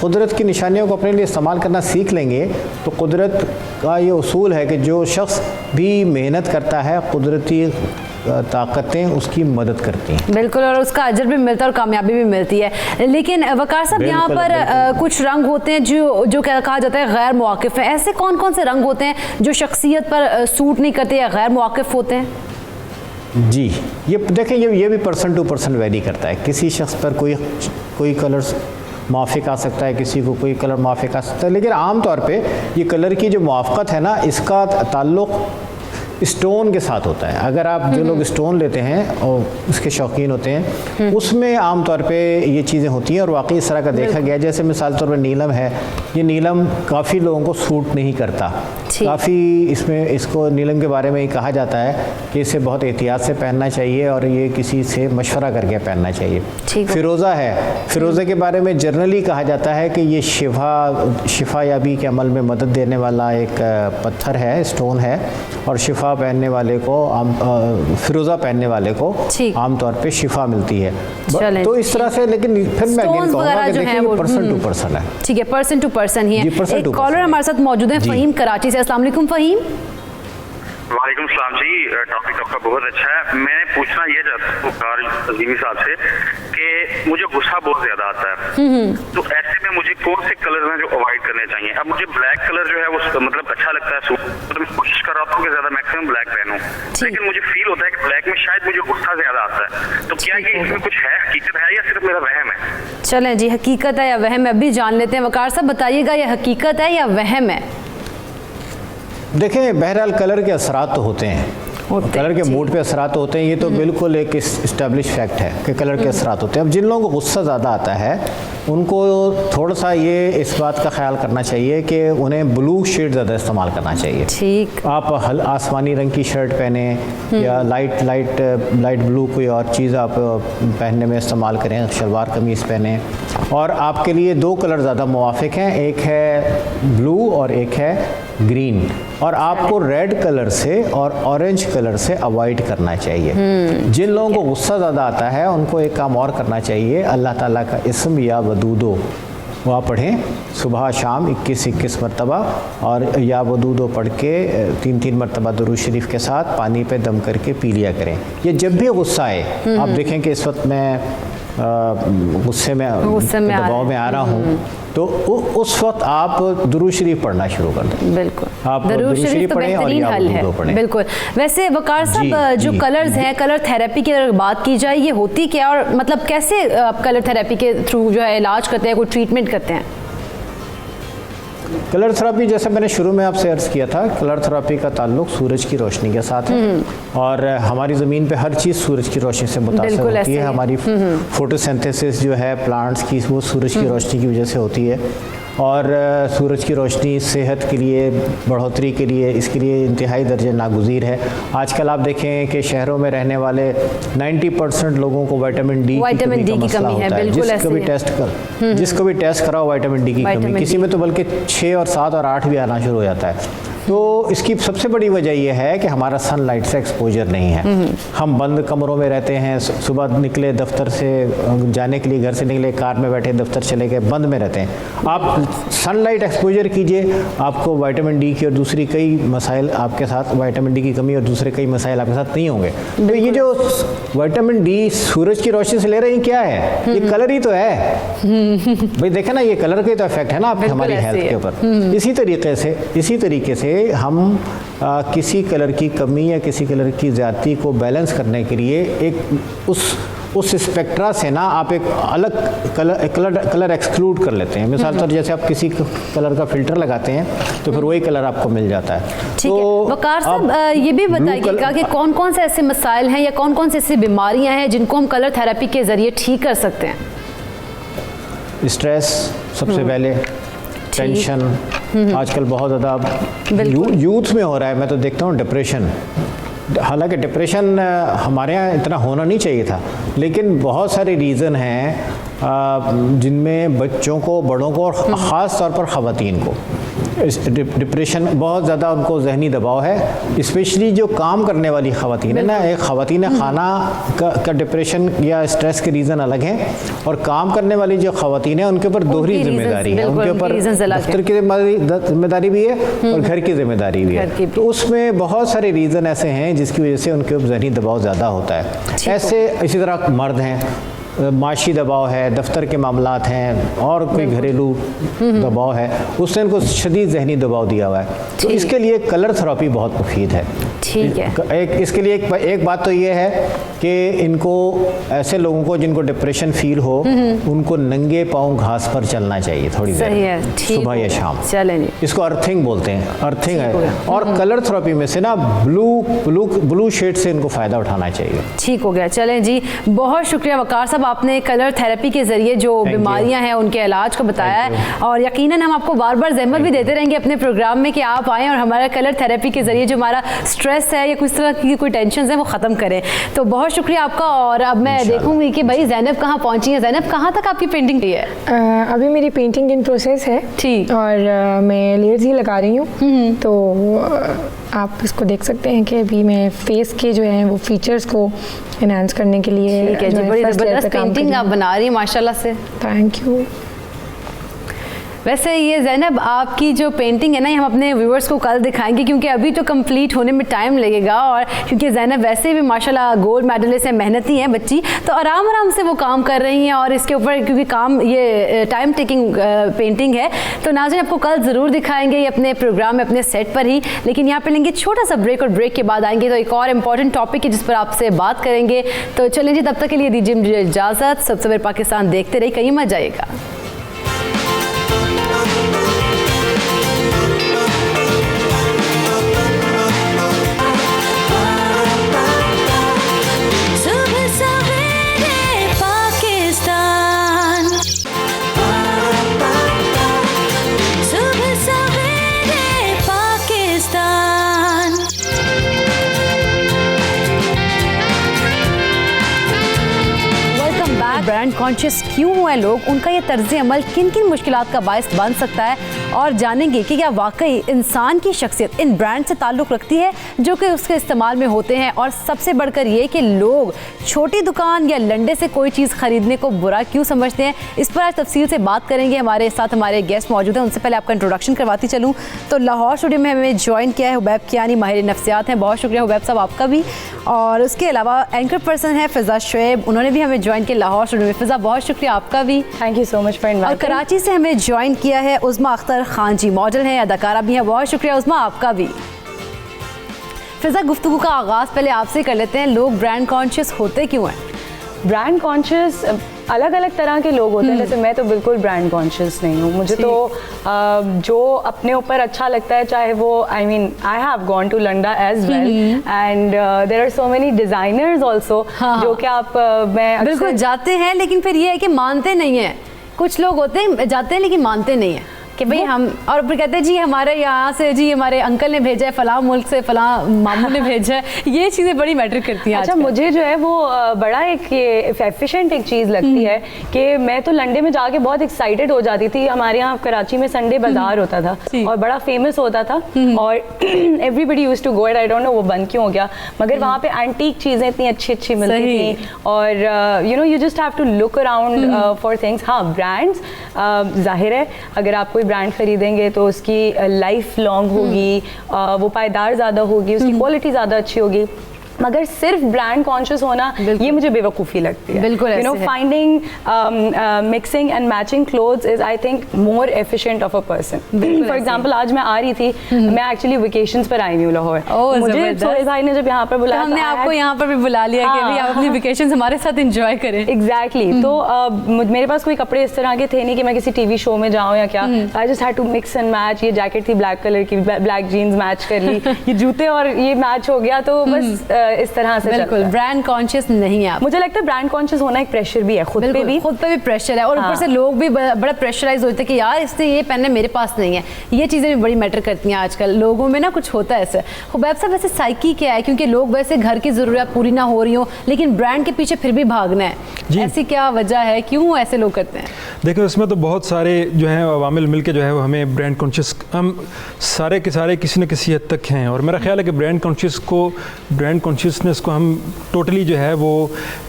कुदरत की निशानियों को अपने लिए इस्तेमाल करना सीख लेंगे तो कुदरत का ये उसूल है कि जो शख्स भी मेहनत करता है कुदरती ताकतें उसकी मदद करती हैं। बिल्कुल, और उसका अजर भी मिलता है और कामयाबी भी मिलती है। लेकिन वकार साहब, यहाँ पर कुछ रंग होते हैं जो कहा जाता है गैर मौक़िफ़ है। ऐसे कौन कौन से रंग होते हैं जो शख्सियत पर सूट नहीं करते या गैर मौक़िफ़ होते हैं? जी, ये देखें, ये भी पर्सन टू पर्सन वेरी करता है। किसी शख्स पर कोई कलर्स मुआफ़िक आ सकता है, किसी को कोई कलर मुआफ़िक आ सकता है, लेकिन आम तौर पे ये कलर की जो मुआफ़क़त है ना, इसका ताल्लुक़ स्टोन के साथ होता है। अगर आप जो लोग स्टोन लेते हैं और उसके शौकीन होते हैं, उसमें आम तौर पे ये चीज़ें होती हैं और वाकई इस तरह का देखा गया। जैसे मिसाल तौर पर नीलम है, ये नीलम काफ़ी लोगों को सूट नहीं करता। काफ़ी इसको नीलम के बारे में ये कहा जाता है कि इसे बहुत एहतियात से पहनना चाहिए और ये किसी से मशवरा करके पहनना चाहिए। फ़िरोज़ा है, फ़िरोज़ा के बारे में जनरली कहा जाता है कि ये शिफायाबी के अमल में मदद देने वाला एक पत्थर है, स्टोन है, और शिफा पहनने वाले को फ़िरोज़ा पहनने वाले को आमतौर पे शिफा मिलती है। तो इस तरह से, लेकिन फिर मैं कहूँगा कि देखिए ये पर्सन टू पर्सन है। ठीक है, पर्सन टू पर्सन ही है। एक कॉलर हमारे साथ मौजूद है, फ़हीम कराची से। अस्सलाम वालेकुम फ़हीम। वालेकुम सलाम जी, टॉपिक आपका बहुत अच्छा है। मैं पूछना ये चाहता हूँ कार अजीमी साहब से कि मुझे गुस्सा बहुत ज्यादा आता है, तो ऐसे में मुझे कौन से कलर हैं जो अवॉइड करने चाहिए? अब मुझे ब्लैक कलर जो है वो मतलब अच्छा लगता है, तो मैं कोशिश कर रहा हूँ कि ज्यादा मैक्सिमम ब्लैक पहनूं, लेकिन मुझे फील होता है कि ब्लैक में शायद मुझे गुस्सा ज्यादा आता है। तो क्या ये इसमें कुछ है, हकीकत है या सिर्फ मेरा वहम है? चलें जी, हकीकत है या वहम है अभी जान लेते हैं। वकार साहब बताइएगा, ये हकीकत है या वहम है? देखें, बहरहाल कलर के असरात तो होते हैं, कलर के मूड पे असरात होते हैं। ये तो बिल्कुल एक इस्टेब्लिश फैक्ट है कि कलर के असरात होते हैं। अब जिन लोगों को गुस्सा ज़्यादा आता है उनको थोड़ा सा ये इस बात का ख्याल करना चाहिए कि उन्हें ब्लू शेड ज़्यादा इस्तेमाल करना चाहिए। ठीक, आप आसमानी रंग की शर्ट पहने या लाइट ब्लू कोई और चीज़ आप पहनने में इस्तेमाल करें, शलवार कमीज़ पहने। और आपके लिए दो कलर ज़्यादा मुवाफिक हैं, एक है ब्लू और एक है ग्रीन, और आपको रेड कलर से और ऑरेंज कलर से अवॉइड करना चाहिए। जिन लोगों को गुस्सा ज़्यादा आता है उनको एक काम और करना चाहिए, अल्लाह ताला का इस्म या वदूदो वह पढ़ें सुबह शाम 21 मरतबा, और या वदूदो पढ़ के 3 मरतबा दुरूद शरीफ के साथ पानी पे दम करके पी लिया करें। ये जब भी गुस्सा आए, आप देखें कि इस वक्त मैं गुस्से में दबाव में आ रहा हूँ, तो उस वक्त आप दुरूद शरीफ पढ़ना शुरू कर दें। बिल्कुल, आप दुरूद शरीफ तो पढ़ें और बेहतरीन हल है। पढ़ें। बिल्कुल। वैसे वकार साहब, जो कलर्स हैं, कलर थेरेपी की अगर बात की जाए, ये होती क्या और मतलब कैसे आप कलर थेरेपी के थ्रू जो है इलाज करते हैं, कोई ट्रीटमेंट करते हैं? कलर थेरेपी, जैसे मैंने शुरू में आपसे अर्ज़ किया था, कलर थेरेपी का ताल्लुक सूरज की रोशनी के साथ है, और हमारी ज़मीन पे हर चीज़ सूरज की रोशनी से मुतासिर होती है। हमारी फोटोसिंथेसिस जो है प्लांट्स की, वो सूरज की रोशनी की वजह से होती है, और सूरज की रोशनी सेहत के लिए, बढ़ोतरी के लिए, इसके लिए इंतहाई दर्जे नागुज़ीर है। आजकल आप देखें कि शहरों में रहने वाले 90% लोगों को विटामिन डी की कमी है। जिसको भी टेस्ट कराओ विटामिन डी की कमी, किसी में तो बल्कि 6 और 7 और 8 भी आना शुरू हो जाता है। तो इसकी सबसे बड़ी वजह यह है कि हमारा सनलाइट से एक्सपोजर नहीं है। हम बंद कमरों में रहते हैं, सुबह निकले दफ्तर से जाने के लिए, घर से निकले कार में बैठे दफ्तर चले गए, बंद में रहते हैं। आप सनलाइट एक्सपोजर कीजिए, आपको विटामिन डी की और दूसरी कई मसाइल आपके साथ, विटामिन डी की कमी और दूसरे कई मसाइल आपके साथ नहीं होंगे। तो ये जो विटामिन डी सूरज की रोशनी से ले रहे हैं, क्या है? ये कलर ही तो है भाई। देखे ना, ये कलर का तो इफेक्ट है ना आपकी हमारी हेल्थ के ऊपर। इसी तरीके से हम किसी कलर की कमी या किसी कलर की ज़्यादती को बैलेंस करने के लिए एक उस स्पेक्ट्रा से ना आप एक अलग कलर एक्सक्लूड कर लेते हैं। मिसाल तौर जैसे आप किसी कलर का फिल्टर लगाते हैं तो फिर वही कलर आपको मिल जाता है। ठीक है वकार साहब, ये भी बताइएगा कि कौन कौन से ऐसे मसाइल हैं या कौन कौन से ऐसी बीमारियां हैं जिनको हम कलर थेरेपी के ज़रिए ठीक कर सकते हैं? स्ट्रेस सबसे पहले, टेंशन आजकल बहुत ज़्यादा यूथ में हो रहा है। मैं तो देखता हूँ डिप्रेशन, हालांकि डिप्रेशन हमारे यहाँ इतना होना नहीं चाहिए था, लेकिन बहुत सारे रीज़न हैं जिनमें बच्चों को, बड़ों को और ख़ास तौर पर ख़वातीन को इस डिप्रेशन, बहुत ज़्यादा उनको जहनी दबाव है। स्पेशली जो काम करने वाली ख़वातीन है ना, एक ख़वातीन खाना का डिप्रेशन या स्ट्रेस के रीज़न अलग हैं, और काम करने वाली जो ख़वातीन है उनके ऊपर दोहरी जिम्मेदारी है। उनके ऊपर दफ्तर की जिम्मेदारी भी है और घर की जिम्मेदारी भी है। तो उसमें बहुत सारे रीज़न ऐसे हैं जिसकी वजह से उनके ऊपर जहनी दबाव ज़्यादा होता है। ऐसे इसी तरह मर्द हैं, माशी दबाव है, दफ्तर के मामलात हैं, और कोई घरेलू दबाव है, उसने इनको शदीद जहनी दबाव दिया हुआ है। तो इसके लिए कलर थेरेपी बहुत मुफीद है। ठीक है। इसके लिए एक बात तो ये है कि इनको, ऐसे लोगों को जिनको डिप्रेशन फील हो, उनको नंगे पाँव घास पर चलना चाहिए थोड़ी देर, सुबह या शाम। चलें, इसको अर्थिंग बोलते हैं, अर्थिंग है। और कलर थेरेपी में से ना ब्लू शेड से इनको फ़ायदा उठाना चाहिए। ठीक हो गया। चलें जी, बहुत शुक्रिया वकार साहब, आपने कलर थेरेपी के ज़रिए जो बीमारियां हैं उनके इलाज को बताया है, और यकीनन हम आपको बार बार ज़हमत भी देते रहेंगे अपने प्रोग्राम में कि आप आएँ और हमारा कलर थेरेपी के ज़रिए जो हमारा स्ट्रेस है या किस तरह की कोई टेंशन है वो ख़त्म करें। तो बहुत शुक्रिया आपका। और अब मैं देखूंगी कि भाई ज़ैनब कहाँ पहुँची है। ज़ैनब, कहाँ तक आपकी पेंटिंग है? अभी मेरी पेंटिंग इन प्रोसेस है। ठीक। और मैं लेयर्स ही लगा रही हूँ, तो आप इसको देख सकते हैं कि अभी मैं फेस के जो है वो फीचर्स को एनहांस करने के लिए, ठीक है जी, बड़ी ज़बरदस्त पेंटिंग आप बना रही हैं माशाल्लाह से। Thank you. वैसे ये ज़ैनब, आपकी जो पेंटिंग है ना, ये हम अपने व्यूअर्स को कल दिखाएंगे, क्योंकि अभी तो कंप्लीट होने में टाइम लगेगा, और क्योंकि ज़ैनब वैसे भी माशाल्लाह गोल्ड मेडलिस्ट है, मेहनती हैं बच्ची, तो आराम आराम से वो काम कर रही हैं, और इसके ऊपर क्योंकि काम ये टाइम टेकिंग पेंटिंग है, तो नाज़रीन आपको कल ज़रूर दिखाएंगे ये अपने प्रोग्राम में, अपने सेट पर ही। लेकिन यहाँ पर लेंगे छोटा सा ब्रेक, और ब्रेक के बाद आएंगे तो एक और इम्पॉर्टेंट टॉपिक है जिस पर आपसे बात करेंगे। तो चलें जी, तब तक के लिए दीजिए मुझे इजाज़त। सबसे सवेरे पाकिस्तान देखते रहिए, कहीं मत जाइएगा। ब्रांड कॉन्शियस क्यों हुए लोग, उनका ये तर्ज अमल किन किन मुश्किलात का बायस बन सकता है, और जानेंगे कि क्या वाकई इंसान की शख्सियत इन ब्रांड से ताल्लुक़ रखती है जो कि उसके इस्तेमाल में होते हैं। और सबसे बढ़कर ये कि लोग छोटी दुकान या लंडे से कोई चीज़ ख़रीदने को बुरा क्यों समझते हैं, इस पर आज तफसील से बात करेंगे। हमारे साथ हमारे गेस्ट मौजूद हैं, उनसे पहले आपका इंट्रोडक्शन करवाती चलूँ तो लाहौर स्टूडियो में हमें ज्वाइन किया है हुबैब कियानी, माहिर नफ्सियात हैं। बहुत शुक्रिया हुबैब साहब आपका भी। और उसके अलावा एंकर पर्सन है फ़िज़ा शुएब, उन्होंने भी हमें ज्वाइन किया लाहौर स्टूडियो में। फ़िज़ा, बहुत शुक्रिया आपका भी। Thank you so much for inviting. और कराची से हमें ज्वाइन किया है उज़्मा अख्तर खान जी, मॉडल हैं, अदाकारा भी हैं। बहुत शुक्रिया उज़्मा आपका भी। फ़िज़ा, गुफ्तगू का आगाज़ पहले आपसे कर लेते हैं, लोग ब्रांड कॉन्शियस होते क्यों हैं? ब्रांड कॉन्शियस अलग अलग तरह के लोग होते हैं। जैसे मैं तो बिल्कुल ब्रांड कॉन्शियस नहीं हूँ। मुझे तो जो अपने ऊपर अच्छा लगता है, चाहे वो I have gone to London as well, and there are so many designers also जो कि आप मैं बिल्कुल जाते हैं, लेकिन फिर ये है कि मानते नहीं हैं। कुछ लोग होते हैं जाते हैं लेकिन मानते नहीं हैं कि भाई हम, और फिर कहते हैं जी हमारे यहाँ से, जी हमारे अंकल ने भेजा है, फलां मुल्क से फलां मामू ने भेजा है। ये चीज़ें बड़ी मैटर करती हैं। अच्छा, मुझे जो है वो बड़ा एक एफिशिएंट एक चीज़ लगती है कि मैं तो लंडे में जाके बहुत एक्साइटेड हो जाती थी। हमारे यहाँ कराची में संडे बाजार होता था और बड़ा फेमस होता था, और everybody used to go it. I don't know वो बंद क्यों हो गया, मगर वहाँ पे एंटीक चीज़ें इतनी अच्छी अच्छी मिलती थी, और you know you just have to look around for things. हाँ, ब्रांड्स जाहिर है अगर आप कोई ब्रांड खरीदेंगे तो उसकी लाइफ लॉन्ग होगी, वो पायदार ज़्यादा होगी, उसकी क्वालिटी ज़्यादा अच्छी होगी, मगर सिर्फ ब्रांड कॉन्शियस होना ये मुझे बेवकूफ़ी लगती है। बिल्कुल, you know finding mixing and matching clothes is I think more efficient of a person. For example आज मैं आ रही थी, मैं एक्चुअली वेकेशंस पर आई हूँ लाहौर। मुझे सोहेल भाई ने जब यहाँ पर बुलाया, हमने आपको यहाँ पर भी बुला लिया कि आप अपनी वेकेशंस हमारे साथ एंजॉय करें। एग्जैक्टली। तो मेरे पास कोई कपड़े इस तरह के थे नहीं कि मैं किसी टीवी शो में जाऊँ या क्या। I just had to mix and match. ये जैकेट थी ब्लैक कलर की, ब्लैक जीन्स मैच कर ली, ये जूते और ये मैच हो गया, तो बस इस तरह से बिल्कुल ब्रांड कॉन्शियस नहीं है आप। मुझे लगता है ब्रांड कॉन्शियस होना एक प्रेशर भी है, खुद पे भी प्रेशर है, और ऊपर से लोग भी बड़ा प्रेशराइज होते हैं कि यार इसने ये पहनना मेरे पास नहीं है। ये चीज़ें भी बड़ी मैटर करती हैं आजकल लोगों में ना, कुछ होता है ऐसे। हुबैब साहब वैसे साइकी क्या है, क्योंकि लोग वैसे घर की ज़रूरत पूरी ना हो रही हो लेकिन ब्रांड के पीछे फिर भी भागना है, ऐसी क्या वजह है, क्यों ऐसे लोग करते हैं? देखिए इसमें तो बहुत सारे जो हैं अवामिल मिलके जो है वो हमें ब्रांड कॉन्शियस, हम सारे के सारे किसी न किसी हद तक हैं, और मेरा ख्याल है कि ब्रांड कॉन्शियसनेस को हम टोटली जो है वो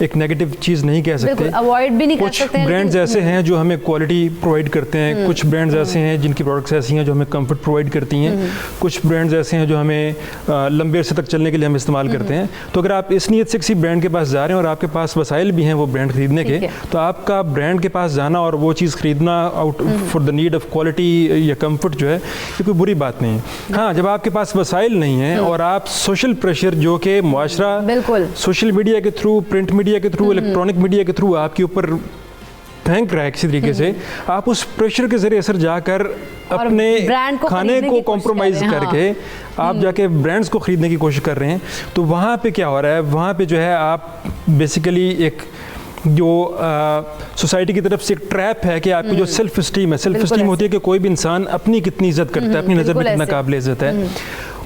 एक नेगेटिव चीज़ नहीं कह सकते, अवॉइड भी नहीं कर सकते। कुछ ब्रांड्स ऐसे हैं जो हमें क्वालिटी प्रोवाइड करते हैं, कुछ ब्रांड्स ऐसे हैं जिनकी प्रोडक्ट्स ऐसी हैं जो हमें कंफर्ट प्रोवाइड करती हैं, कुछ ब्रांड्स ऐसे हैं जो हमें लंबे अरसे तक चलने के लिए हम इस्तेमाल करते हैं। तो अगर आप इस नीयत से किसी ब्रांड के पास जा रहे हैं और आपके पास वसाइल भी हैं वो ब्रांड खरीदने के, तो आपका ब्रांड के पास जाना और वो चीज़ खरीदना out for the need of quality या कंफर्ट जो है ये कोई बुरी बात नहीं है। हाँ, जब आपके पास वसाइल नहीं है और आप सोशल प्रेशर जो कि मुआशरा सोशल मीडिया के थ्रू, प्रिंट मीडिया के थ्रू, इलेक्ट्रॉनिक मीडिया के थ्रू आपके ऊपर फेंक रहा है किसी तरीके से, आप उस प्रेशर के जरिए असर जाकर अपने खाने को कॉम्प्रोमाइज़ करके आप जाके ब्रांड्स को ख़रीदने की कोशिश कर रहे हैं, तो वहाँ पे क्या हो रहा है, वहाँ पे जो है आप बेसिकली एक जो सोसाइटी की तरफ से एक ट्रैप है कि आपकी जो सेल्फ इस्टीम है, सेल्फ इस्टीम होती है कि कोई भी इंसान अपनी कितनी इज्जत करता है, अपनी नज़र में कितना काबिल इज्जत है,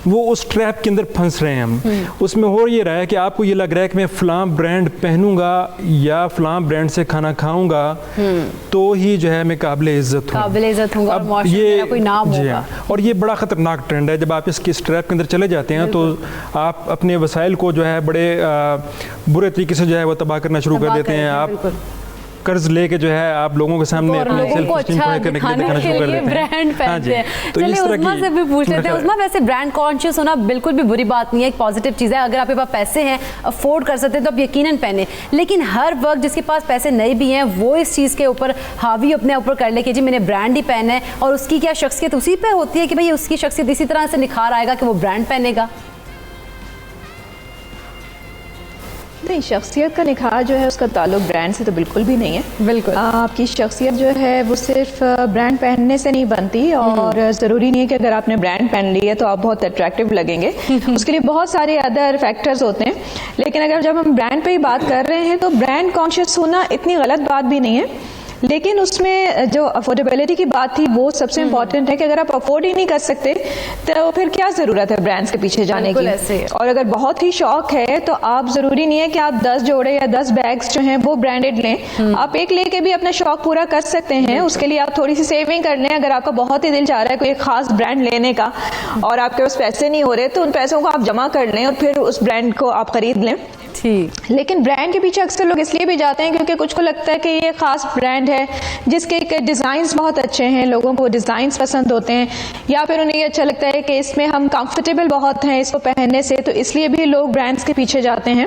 वो उस ट्रैप के अंदर फंस रहे हैं हम। उसमें हो ये रहा है कि आपको ये लग रहा है कि मैं फ़लाँ ब्रांड पहनूंगा या फ़लाँ ब्रांड से खाना खाऊंगा तो ही जो है मैं काबिल इज़्ज़त हूँ, अब ये कोई नाम होगा। और ये बड़ा ख़तरनाक ट्रेंड है। जब आप इस ट्रैप के अंदर चले जाते हैं तो आप अपने वसाइल को जो है बड़े बुरे तरीके से जो है वो तबाह करना शुरू कर देते हैं। आप कर्ज लेके जो है आप लोगों के सामने अपने सेल्फ एस्टीम खड़े करने के लिए दिखाना शुरू कर देते हैं। ब्रांड पहनते हैं। तो चलिए उस्मा से भी पूछ लेते हैं। उस्मा, वैसे ब्रांड कॉन्शियस होना बिल्कुल भी बुरी बात नहीं है, एक पॉजिटिव चीज़ है। अगर आपके पास पैसे हैं, अफोर्ड कर सकते हैं तो आप यकीनन पहने, लेकिन हर वक्त जिसके पास पैसे नहीं भी हैं वो इस चीज़ के ऊपर हावी अपने ऊपर कर ले कि जी मैंने ब्रांड ही पहना है, और उसकी क्या शख्सियत उसी पर होती है कि भाई उसकी शख्सियत इसी तरह से निखार आएगा कि वो ब्रांड पहनेगा। नहीं, शख्सियत का निखार जो है उसका ताल्लुक ब्रांड से तो बिल्कुल भी नहीं है। बिल्कुल आपकी शख्सियत जो है वो सिर्फ ब्रांड पहनने से नहीं बनती, और ज़रूरी नहीं है कि अगर आपने ब्रांड पहन ली है तो आप बहुत अट्रैक्टिव लगेंगे। उसके लिए बहुत सारे अदर फैक्टर्स होते हैं। लेकिन अगर जब हम ब्रांड पे ही बात कर रहे हैं तो ब्रांड कॉन्शियस होना इतनी गलत बात भी नहीं है, लेकिन उसमें जो अफोर्डेबिलिटी की बात थी वो सबसे इम्पॉर्टेंट है कि अगर आप अफोर्ड ही नहीं कर सकते तो फिर क्या ज़रूरत है ब्रांड्स के पीछे जाने की। और अगर बहुत ही शौक है तो आप ज़रूरी नहीं है कि आप 10 जोड़े या 10 बैग्स जो हैं वो ब्रांडेड लें, आप एक लेके भी अपना शौक पूरा कर सकते हैं। उसके लिए आप थोड़ी सी सेविंग कर लें। अगर आपका बहुत ही दिल चाह रहा है कोई एक खास ब्रांड लेने का और आपके पास पैसे नहीं हो रहे तो उन पैसों को आप जमा कर लें और फिर उस ब्रांड को आप खरीद लें। लेकिन ब्रांड के पीछे अक्सर लोग इसलिए भी जाते हैं क्योंकि कुछ को लगता है कि ये खास ब्रांड है जिसके डिज़ाइंस बहुत अच्छे हैं, लोगों को डिज़ाइंस पसंद होते हैं, या फिर उन्हें ये अच्छा लगता है कि इसमें हम कंफर्टेबल बहुत हैं इसको पहनने से, तो इसलिए भी लोग ब्रांड्स के पीछे जाते हैं।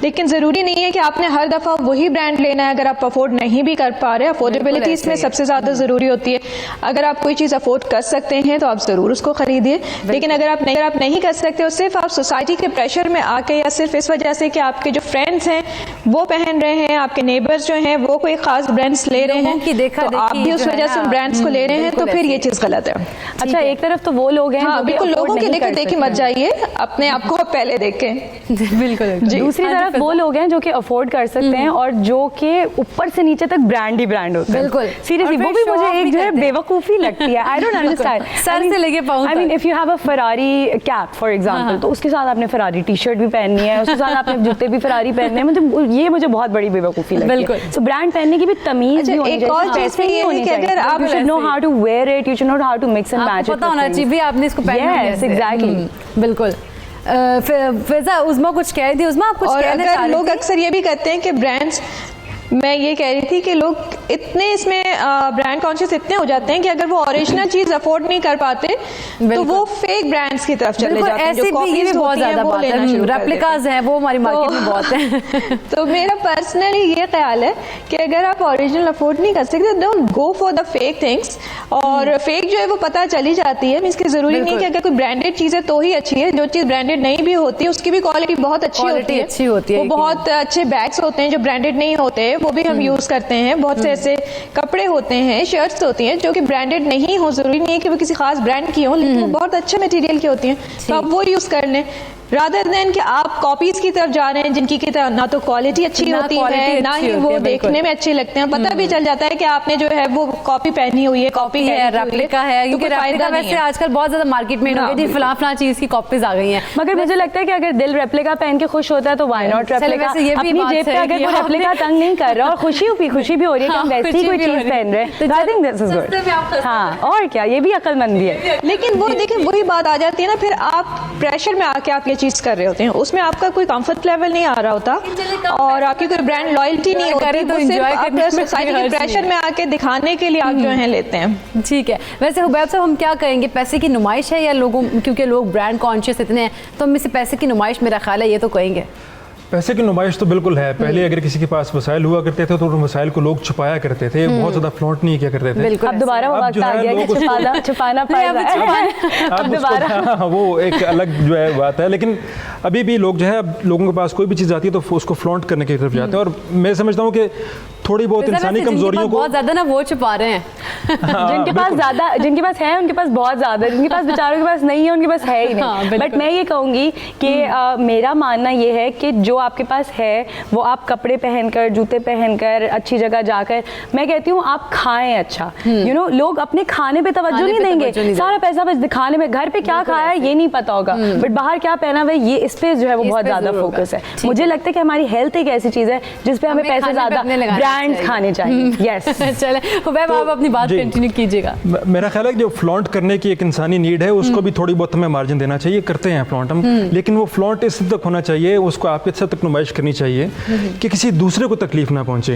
लेकिन ज़रूरी नहीं है कि आपने हर दफ़ा वही ब्रांड लेना है अगर आप अफोर्ड नहीं भी कर पा रहे। अफोर्डेबिलिटी इसमें सबसे ज़्यादा ज़रूरी होती है। अगर आप कोई चीज़ अफोर्ड कर सकते हैं तो आप ज़रूर उसको खरीदिए, लेकिन अगर आप नहीं कर सकते और सिर्फ आप सोसाइटी के प्रेशर में आके या सिर्फ इस वजह से कि आपके जो फ्रेंड्स हैं वो पहन रहे हैं, आपके नेबर्स जो हैं वो कोई खास ब्रांड्स ले रहे हैं तो आप भी उस वजह से उन ब्रांड्स को ले रहे हैं, तो फिर ये चीज़ गलत है। अच्छा, एक तरफ तो वो लोग हैं, हाँ बिल्कुल, लोगों के देखे मत जाइए, अपने आप को पहले देखें। बिल्कुल। दूसरी तरफ वो लोग हैं जो कि अफोर्ड कर सकते हैं और जो कि ऊपर से नीचे तक ब्रांड ही ब्रांड होता है। बिल्कुल, सीरियसली वो भी मुझे एक जो है बेवकूफ़ी लगती है। आई डोंट अंडरस्टैंड, सर से लेके पाँव तक। I mean if you have a Ferrari cap for example, तो उसके साथ आपने फरारी टी शर्ट भी पहननी है, उसके साथ आपने जूते भी फरारी पहनने हैं, मतलब ये मुझे बहुत बड़ी बेवकूफ़ी लगती है। बिल्कुल। सो ब्रांड पहनने की भी तमीज़ भी होनी चाहिए। एक और चीज़ ये है कि अगर आप you should know how to wear it, you should know how to mix and match it, पता होना चाहिए भी आपने इसको पहनना है। यस एग्जैक्टली, बिल्कुल। फिजा, उज़मा कुछ कह रही थी। उज़मा, आप कुछ कहना चाह रही थी? लोग अक्सर ये भी कहते हैं कि ब्रांड्स, मैं ये कह रही थी कि लोग इतने इसमें ब्रांड कॉन्शियस इतने हो जाते हैं कि अगर वो ओरिजिनल चीज़ अफोर्ड नहीं कर पाते तो वो फेक ब्रांड्स की तरफ चले जाते हैं, जो कॉपीज होती हैं वो लेना शुरू कर देते हैं। रेप्लिकाज हैं वो हमारी मार्केट में बहुत हैं। तो मेरा पर्सनली ये ख्याल है कि अगर आप ओरिजिनल अफोर्ड नहीं कर सकते don't go for the fake things. और फेक जो है वो पता चली जाती है, इसकी ज़रूरी नहीं कि अगर कोई ब्रांडेड चीज़ है तो ही अच्छी है, जो चीज़ ब्रांडेड नहीं भी होती है उसकी भी क्वालिटी बहुत अच्छी होती है। वो बहुत अच्छे बैग्स होते हैं जो ब्रांडेड नहीं होते, वो भी हम यूज़ करते हैं। बहुत से ऐसे कपड़े होते हैं, शर्ट्स होती हैं जो कि ब्रांडेड नहीं हो, ज़रूरी नहीं है कि वो किसी खास ब्रांड की हो, लेकिन वो बहुत अच्छे मटेरियल की होती हैं, तो आप वो यूज़ कर लें। रादर देन कि आप कॉपीज की तरफ जा रहे हैं जिनकी की तरफ ना तो क्वालिटी अच्छी होती है, ना ही वो देखने में अच्छे लगते हैं। पता भी चल जाता है कि आपने जो है वो कॉपी पहनी हुई है, कॉपी है, रेप्लिका है, क्योंकि रेप्लिका वैसे आजकल बहुत ज्यादा मार्केट में हो गई, फलां फलां चीज की कॉपीज आ गई हैं। मगर मुझे लगता है कि अगर दिल रेप्लिका पहन के खुश होता है तो व्हाई नॉट रेप्लिका। अपनी जेब पे अगर वो रेप्लिका तंग नहीं कर रहा और खुशी भी हो रही है कि हम वैसी कोई चीज पहन रहे हैं, I think this is good. हाँ, और क्या, ये भी अक्लमंदी है। लेकिन वो देखिए वही बात आ जाती है ना, फिर आप प्रेशर में आके आप ये चीज कर रहे होते हैं, उसमें आपका कोई कंफर्ट लेवल नहीं आ रहा होता और आपकी कोई ब्रांड लॉयल्टी नहीं होती, तो सिर्फ आप सोसाइटी के प्रेशर में आके दिखाने के लिए आप जो है लेते हैं। ठीक है, वैसे हुबैब साहब हम क्या कहेंगे, पैसे की नुमाइश है या लोगों, क्योंकि लोग ब्रांड कॉन्शियस इतने हैं, तो हम इसे पैसे की नुमाइश मेरा ख्याल है ये तो कहेंगे। पैसे की नुमाइश तो बिल्कुल है। पहले अगर किसी के पास वसाइल हुआ करते थे तो उन वसाइल को लोग छुपाया करते थे, बहुत ज़्यादा फ्लॉन्ट नहीं किया करते थे। अब दोबारा वो वक्त आ गया कि छुपाना पड़ रहा है। अब दोबारा वो एक अलग जो है बात है, लेकिन अभी भी लोग जो है, अब लोगों के पास कोई भी चीज़ आती है तो उसको फ्लॉन्ट करने की तरफ जाते हैं, और मैं समझता हूँ कि थोड़ी बहुत इंसानी कमजोरियों को बहुत ज़्यादा ना वो छुपा रहे हैं। जिनके पास ज़्यादा, जिनके पास है उनके पास बहुत ज़्यादा, जिनके पास बेचारों के पास नहीं है उनके पास है ही नहीं। बट मैं ये कहूँगी कि मेरा मानना ये है कि जो आपके पास है वो आप कपड़े पहनकर, जूते पहनकर, अच्छी जगह जाकर, मैं कहती हूँ आप खाएं अच्छा। यू नो, लोग अपने खाने पे तवज्जो नहीं देंगे, सारा पैसा बस दिखाने में, घर पे क्या खाया है ये नहीं पता होगा, बट बाहर क्या पहना हुआ है ये, इस पे जो है वो बहुत ज़्यादा फोकस है। मुझे लगता है कि हमारी हेल्थ एक ऐसी चीज़ है जिस पे हमें पैसे ज़्यादा ब्रांड्स खाने चाहिए। यस, चले हुबैब आप अपनी बात कंटिन्यू कीजिएगा। मेरा ख्याल है कि जो फ्लॉन्ट करने की एक इंसानी नीड है उसको भी थोड़ी बहुत हमें मार्जिन देना चाहिए, करते हैं फ्लॉन्ट हम, लेकिन वो फ्लॉन्ट इस हद तक होना चाहिए, उसको आपके हद तक नुमाइश करनी चाहिए कि किसी दूसरे को तकलीफ ना पहुंचे।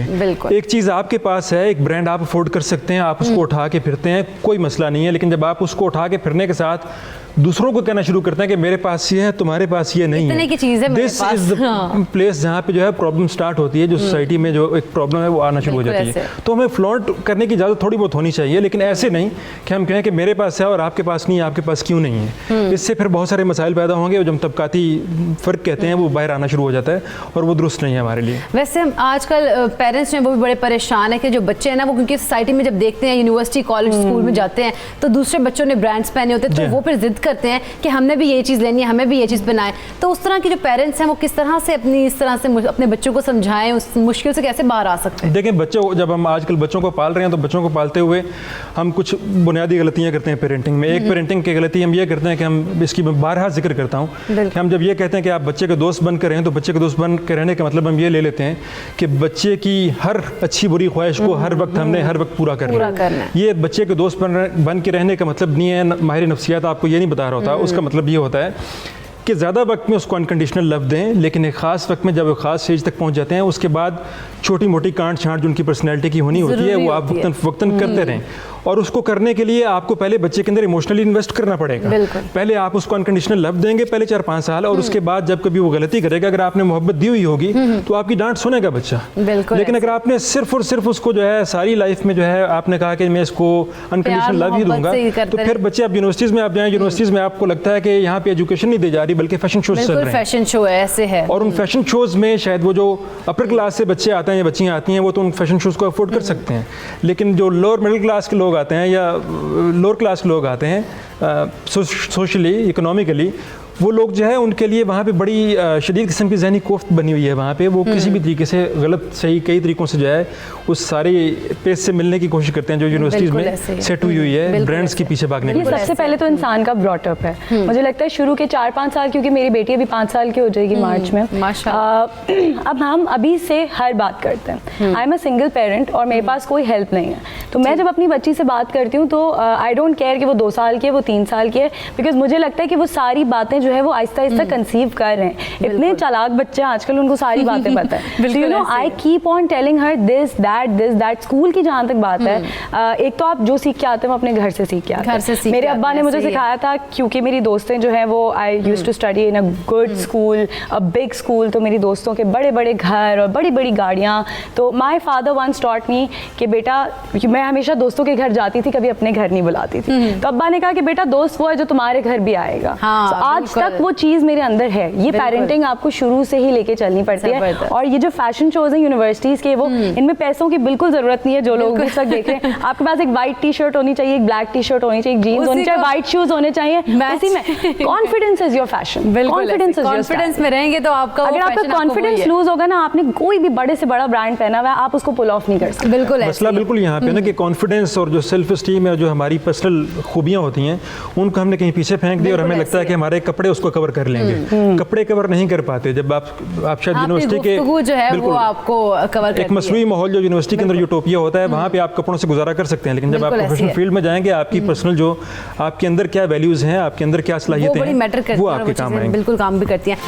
एक चीज़ आपके पास है, एक ब्रांड आप अफोर्ड कर सकते हैं, आप उसको उठा के फिरते हैं, कोई मसला नहीं है, लेकिन जब आप उसको उठा के फिरने के साथ दूसरों को कहना शुरू करते हैं कि मेरे पास ये है, तुम्हारे पास ये नहीं है, दिस इज द प्लेस जहाँ पे जो है प्रॉब्लम स्टार्ट होती है, जो सोसाइटी में जो एक प्रॉब्लम है वो आना शुरू हो जाती है। तो हमें फ्लॉन्ट करने की इजाज़त थोड़ी बहुत होनी चाहिए, लेकिन ऐसे नहीं कि हम कहें कि मेरे पास है और आपके पास नहीं है, आपके पास क्यों नहीं है। इससे फिर बहुत सारे मसाइल पैदा होंगे, जो हम तबकाती फ़र्क कहते हैं वो बाहर आना शुरू हो जाता है, और वो दुरुस्त नहीं है हमारे लिए। वैसे हम आजकल पेरेंट्स हैं वो भी बड़े परेशान है कि जो बच्चे हैं ना, वो क्योंकि सोसाइटी में जब देखते हैं, यूनिवर्सिटी, कॉलेज, स्कूल में जाते हैं तो दूसरे बच्चों ने ब्रांड्स पहने होते हैं, तो वो फिर जिद करते हैं कि हमने भी ये चीज़ लेनी है, हमें भी ये चीज़ बनाए। तो उस तरह के जो पेरेंट्स हैं वो किस तरह से इस तरह से अपने बच्चों को समझाएं, उस मुश्किल से कैसे बाहर आ सकते हैं? देखें, बच्चों, जब हम आजकल बच्चों को पाल रहे हैं तो बच्चों को पालते हुए हम कुछ बुनियादी गलतियां करते हैं पेरेंटिंग में। एक पेरेंटिंग की गलती हम ये करते हैं कि हम, इसकी मैं बारहा जिक्र करता हूँ, कि हम जब ये कहते हैं कि आप बच्चे के दोस्त बन कर रहें, तो बच्चे के दोस्त बन कर रहने का मतलब हम ये ले लेते हैं कि बच्चे की हर अच्छी बुरी ख्वाहिश को हर वक्त हमने हर वक्त पूरा करना है। ये बच्चे के दोस्त बन के रहने का मतलब नहीं है। माहिर नफ्सियात आपको ये नहीं बता रहा होता, उसका मतलब ये होता है कि ज़्यादा वक्त में उसको अनकंडीशनल लव दें, लेकिन एक ख़ास वक्त में जब वो ख़ास स्टेज तक पहुंच जाते हैं, उसके बाद छोटी मोटी कांट छांट जो उनकी पर्सनैलिटी की होनी होती है वो आप वक्तन करते रहें। और उसको करने के लिए आपको पहले बच्चे के अंदर इमोशनली इन्वेस्ट करना पड़ेगा। पहले आप उसको अनकंडीशनल लव देंगे पहले 4-5 साल, और उसके बाद जब कभी वो गलती करेगा, अगर आपने मोहब्बत दी हुई होगी तो आपकी डांट सुनेगा बच्चा। लेकिन अगर आपने सिर्फ और सिर्फ उसको जो है सारी लाइफ में जो है आपने कहा कि मैं इसको अनकंडीशनल लव ही दूंगा, तो फिर बच्चे आप यूनिवर्सिटीज़ में आप जाएँ, यूनिवर्सिटीज़ में आपको लगता है कि यहाँ पे एजुकेशन नहीं दी जा रही बल्कि फैशन शोज चल रहे हैं। फैशन शो ऐसे है, और उन फैशन शोज में शायद वो जो अपर क्लास से बच्चे आते हैं या बच्चियाँ आती हैं वो तो उन फैशन शोज को अफोर्ड कर सकते हैं, लेकिन जो लोअर मिडिल क्लास के लोग आते हैं या लोअर क्लास के लोग आते हैं सोशली, इकोनॉमिकली, वो लोग जो है उनके लिए वहाँ पे बड़ी शदीद किस्म की ज़हनी कोफ्त बनी हुई है वहाँ पे। वो किसी भी तरीके से गलत सही कई तरीक़ों से जो है उस सारे पेज से मिलने की कोशिश करते हैं जो यूनिवर्सिटीज़ में सेट हुई है ब्रांड्स के पीछे भागने की। सबसे पहले तो इंसान का ब्रॉटअप है। मुझे लगता है शुरू के 4-5 साल, क्योंकि मेरी बेटी अभी 5 साल की हो जाएगी मार्च में, अब हम अभी से हर बात करते हैं। I am a single parent और मेरे पास कोई हेल्प नहीं है, तो मैं जब अपनी बच्ची से बात करती हूँ तो आई डोंट केयर कि वो 2 साल की है, वो 3 साल की है, बिकॉज मुझे लगता है कि वो सारी बातें जो है वो आहिस्ता आहिस्ता कंसीव कर रहे हैं। इतने चालाक बच्चे हैं आजकल, उनको सारी बातें पता है। You know, I keep on telling her this that. School की जहाँ तक बात है, एक तो आप जो सीख के आते हैं वो अपने घर से सीख के आते हैं। मेरे अब्बा ने मुझे सिखाया था, क्योंकि मेरी दोस्तें जो हैं वो I used to study in a good school, a big school, तो मेरी दोस्तों के बड़े बड़े घर और बड़ी बड़ी गाड़ियाँ। तो my father once taught me कि बेटा, मैं हमेशा दोस्तों के घर जाती थी, कभी अपने घर नहीं बुलाती थी। तो अब्बा ने कहा कि बेटा दोस्त वो है जो तुम्हारे घर भी आएगा। आज तक वो चीज़ मेरे अंदर है। ये पेरेंटिंग आपको शुरू से ही लेके चलनी पड़ती है। और ये जो फैशन शोज हैं यूनिवर्सिटीज़ के, वो इनमें पैसों की बिल्कुल ज़रूरत नहीं है। जो लोग भी तक देख रहे हैं, आपके पास एक वाइट टी शर्ट होनी चाहिए, एक ब्लैक टी शर्ट होनी चाहिए, जीन्स होनी चाहिए, वाइट शूज होने चाहिए, उसी में confidence is your fashion. Confidence में रहेंगे तो आपका, अगर आपका कॉन्फिडेंस लूज होगा ना, आपने कोई भी बड़े से बड़ा ब्रांड पहना हुआ है, आप उसको पुल ऑफ नहीं कर सकते। बिल्कुल मसला बिल्कुल यहाँ पे ना कि कॉन्फिडेंस और जो सेल्फ स्टीम है, जो हमारी पर्सनल खूबियाँ होती हैं, उनको हमने कहीं पीछे फेंक दिया और हमें लगता है कि हमारे कपड़े उसको कवर कर लेंगे। कपड़े कवर नहीं कर पाते। जब आप शायद यूनिवर्सिटी के जो है वो आपको कवर करती है। एक मसनूई माहौल जो यूनिवर्सिटी के अंदर यूटोपिया होता है, वहाँ पे आप कपड़ों से गुजारा कर सकते हैं, लेकिन जब आप प्रोफेशनल फील्ड में जाएंगे, आपकी पर्सनल जो आपके अंदर क्या वैल्यूज हैं, आपके अंदर क्या सलाहियतें हैं, वो आपके काम आएंगे। बिल्कुल काम भी करती हैं।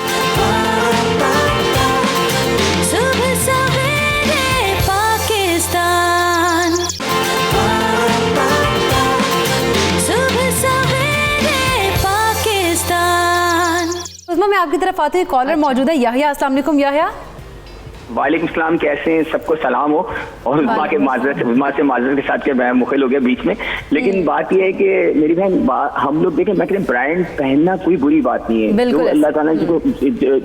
सुबह सवेरे पाकिस्तान, सुबह सवेरे पाकिस्तान। उस्मा, मैं आपकी तरफ आती हूँ, कॉलर मौजूद है याहिया। अस्सलाम वालेकुम याहिया। वालेकुम सलाम, कैसे हैं? सबको सलाम हो। और उस्मा से माजरत के साथ के मैं मुखिल हो गया बीच में, लेकिन बात यह है कि मेरी बहन, हम लोग देखें, मैं कहते ब्रांड पहनना कोई बुरी बात नहीं है। जो अल्लाह ताला जी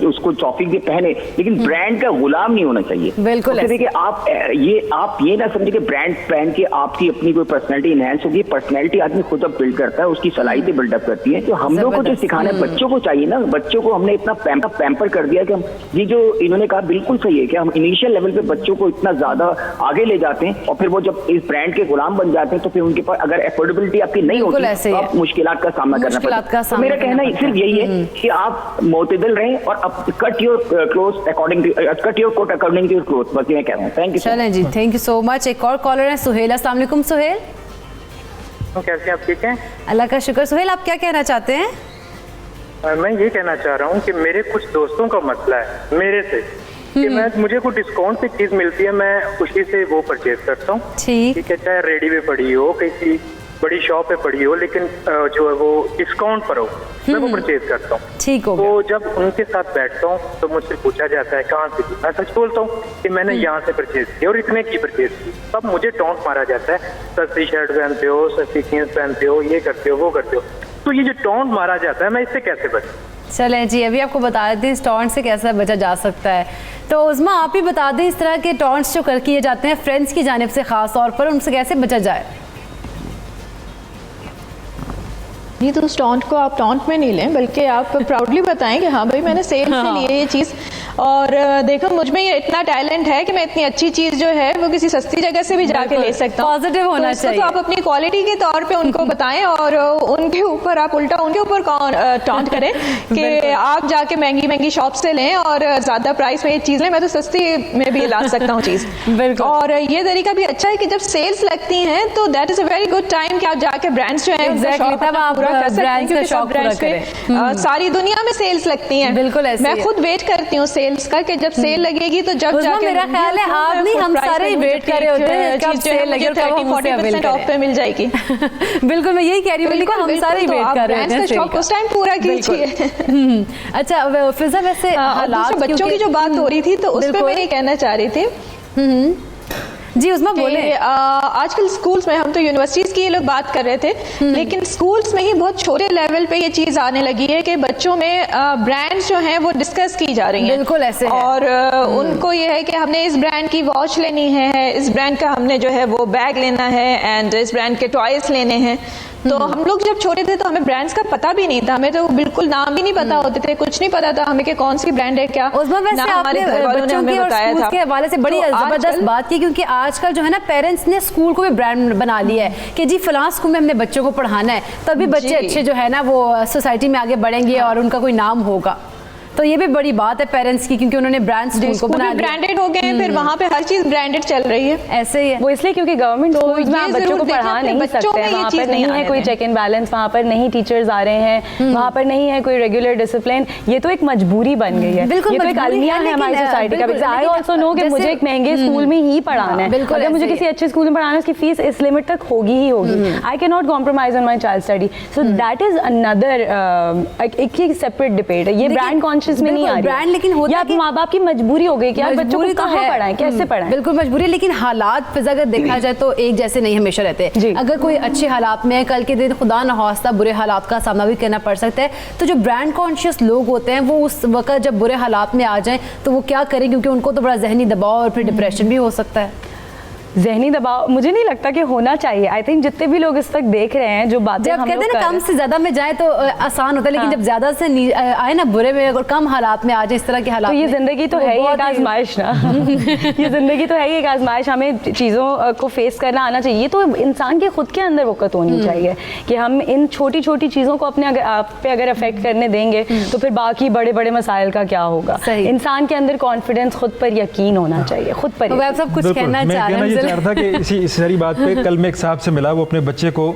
उसको तौफीक दे पहने, लेकिन ब्रांड का गुलाम नहीं होना चाहिए। बिल्कुल। देखिए, आप ये ना समझे कि ब्रांड पहन के आपकी अपनी कोई पर्सनैलिटी इनहेंस होगी। पर्सनैलिटी आदमी खुद अब बिल्ड करता है, उसकी सलाहियतें बिल्डअप करती है। तो हम लोग को जो सिखाना है, बच्चों को चाहिए ना, बच्चों को हमने इतना पैम्पर कर दिया कि हम, ये जो इन्होंने कहा बिल्कुल सही है कि हम इनिशियल लेवल पे बच्चों को इतना ज्यादा आगे ले जाते हैं, और फिर वो जब इस ब्रांड के गुलाम बन जाते हैं, तो फिर उनके पास अगर एफोर्डेबिलिटी आपकी नहीं होती, तो आप मुश्किलात का सामना करना पड़ता है। तो मेरा कहना सिर्फ यही है कि आप मोतदिल रहें और अब cut your coat according to your cloth. बस ये मैं कह रहा हूँ। Thank you. चलें जी, थैंक यू सो मच। एक और कॉलर है सुहेल। अस्सलाम वालेकुम सुहेल। कैसे आप? ठीक हैं, अल्लाह का शुक्र। सुहेल, आप क्या कहना चाहते हैं? मैं ये कहना चाह रहा हूँ कि मेरे कुछ दोस्तों का मसला है मेरे से कि मुझे कोई डिस्काउंट पे चीज मिलती है, मैं खुशी से वो परचेज करता हूँ। ठीक है, चाहे रेडी पे पड़ी हो, किसी बड़ी शॉप पे पड़ी हो, लेकिन जो है वो डिस्काउंट पर हो, मैं वो परचेज करता हूँ। ठीक हो। तो जब उनके साथ बैठता हूँ तो मुझसे पूछा जाता है कहाँ से की? मैं सच बोलता हूँ कि मैंने यहाँ से परचेज की और इतने की परचेज की। तब मुझे टॉन्ट मारा जाता है, सस्ती शर्ट पहनते हो, सस्ती जीन्स पहनते हो, ये करते हो, वो करते हो। तो ये जो टॉन्ट मारा जाता है, मैं इससे कैसे बचूं? चलें जी, अभी आपको बता देते हैं इस टॉन्ट से कैसे बचा जा सकता है। तो उस्मा, आप ही बता दें, इस तरह के टॉन्ट्स जो किए जाते हैं फ्रेंड्स की जानिब से खास तौर पर, उनसे कैसे बचा जाए? नहीं, तो उस टॉन्ट को आप टॉन्ट में नहीं लें, बल्कि आप प्राउडली बताएं कि हाँ भाई, मैंने सेल से ली है ये चीज़, और देखो मुझ में ये इतना टैलेंट है कि मैं इतनी अच्छी चीज़ जो है वो किसी सस्ती जगह से भी जाके ले सकता हूँ। पॉजिटिव होना चाहिए। तो आप अपनी क्वालिटी के तौर पे उनको बताएं, और उनके ऊपर आप उल्टा उनके ऊपर टॉन्ट करें कि आप जाके महंगी महंगी शॉप से लें और ज़्यादा प्राइस में ये चीज़ लें, मैं तो सस्ती में भी ला सकता हूँ चीज़। और ये तरीका भी अच्छा है कि जब सेल्स लगती हैं तो that is a very good time कि आप जाके ब्रांड्स जो है सारी दुनिया में सेल्स लगती हैं। बिल्कुल ऐसे मैं खुद वेट करती हूँ सेल्स का कि जब सेल लगेगी तो जब जाके, मेरा ख्याल है आप नहीं, हम सारे ही वेट कर रहे होते हैं कब सेल लगे और 30-40% ऑफ पे मिल जाएगी। बिल्कुल, मैं यही कह रही हूँ, बिल्कुल हम सारे ही वेट कर रहे हैं। शॉप उस टाइम पूरा कीजिए। अच्छा फिजा, वैसे हालात, बच्चों की जो बात हो रही थी तो उस पर मैं ये कहना चाह रही थी जी, उसमें बोले आजकल स्कूल्स में, हम तो यूनिवर्सिटीज़ की ये लोग बात कर रहे थे, लेकिन स्कूल्स में ही बहुत छोटे लेवल पे ये चीज़ आने लगी है कि बच्चों में ब्रांड्स जो हैं वो डिस्कस की जा रही हैं। बिल्कुल ऐसे और उनको ये है कि हमने इस ब्रांड की वॉच लेनी है, इस ब्रांड का हमने जो है वो बैग लेना है, एंड इस ब्रांड के टॉयज लेने हैं। तो हम लोग जब छोटे थे तो हमें ब्रांड्स का पता भी नहीं था, हमें तो बिल्कुल नाम भी नहीं पता होते थे, कुछ नहीं पता था हमें कि कौन सी ब्रांड है क्या। वैसे आपने बच्चों की और स्कूल के हवाले से बड़ी जबरदस्त बात की, क्योंकि आजकल जो है ना पेरेंट्स ने स्कूल को भी ब्रांड बना लिया है कि जी फलां स्कूल में हमने बच्चों को पढ़ाना है, तभी बच्चे अच्छे जो है ना वो सोसाइटी में आगे बढ़ेंगे और उनका कोई नाम होगा। तो ये भी बड़ी बात है पेरेंट्स की, क्योंकि उन्होंने ब्रांड्स को बना दिया, ब्रांडेड हो गए, फिर वहाँ पे हर चीज ब्रांडेड चल रही है। ऐसे ही है वो, इसलिए क्योंकि गवर्नमेंट स्कूल में आप बच्चों को पढ़ा नहीं सकते हैं, वहाँ पर नहीं है कोई चेक एंड बैलेंस, वहाँ पर नहीं टीचर्स आ रहे हैं, वहाँ पर नहीं है कोई रेगुलर डिसिप्लिन। ये तो एक मजबूरी बन गई है, ये तो एक अलमिया है हमारी सोसाइटी का। आई ऑल्सो नो कि मुझे एक महंगे स्कूल में ही पढ़ाना है, अगर मुझे किसी अच्छे स्कूल में पढ़ाना है उसकी फीस इस लिमिट तक होगी ही होगी। I can not compromise on my child study, so that is another एक सेपरेट डिबेट है। ये ब्रांड कौन कॉन्शियस में नहीं आ रही ब्रांड लेकिन होता या माँ बाप की मजबूरी हो गई कि यार बच्चों को कहाँ पढ़ाएं, कैसे पढ़ाएं। बिल्कुल मजबूरी, लेकिन हालात फिर अगर देखा जाए तो एक जैसे नहीं हमेशा रहते। अगर कोई अच्छे हालात में, कल के दिन खुदा न खास्ता बुरे हालात का सामना भी करना पड़ सकता है, तो जो ब्रांड कॉन्शियस लोग होते हैं वो उस वक्त जब बुरे हालात में आ जाएं तो वो क्या करें, क्योंकि उनको तो बड़ा जहनी दबाव और फिर डिप्रेशन भी हो सकता है। जहनी दबाव मुझे नहीं लगता कि होना चाहिए। आई थिंक जितने भी लोग इस वक्त देख रहे हैं, जो बातें जब कहते हैं ना कम से ज्यादा में जाए तो आसान होता है, लेकिन जब ज्यादा से आए ना बुरे में और कम हालात में आ जाए इस तरह के हालात, तो ये जिंदगी तो है ही एक आजमाइश ना ये जिंदगी तो है ही एक आजमाइश, हमें चीज़ों को फेस करना आना चाहिए। ये तो इंसान के खुद के अंदर वक़्त होनी चाहिए कि हम इन छोटी छोटी चीज़ों को अपने आप पे अगर अफेक्ट करने देंगे तो फिर बाकी बड़े बड़े मसाइल का क्या होगा। इंसान के अंदर कॉन्फिडेंस, खुद पर यकीन होना चाहिए, खुद पर। आप सब कुछ कहना चाह रहे हैं था कि इसी सारी बात पे कल मैं एक साहब से मिला, वो अपने बच्चे को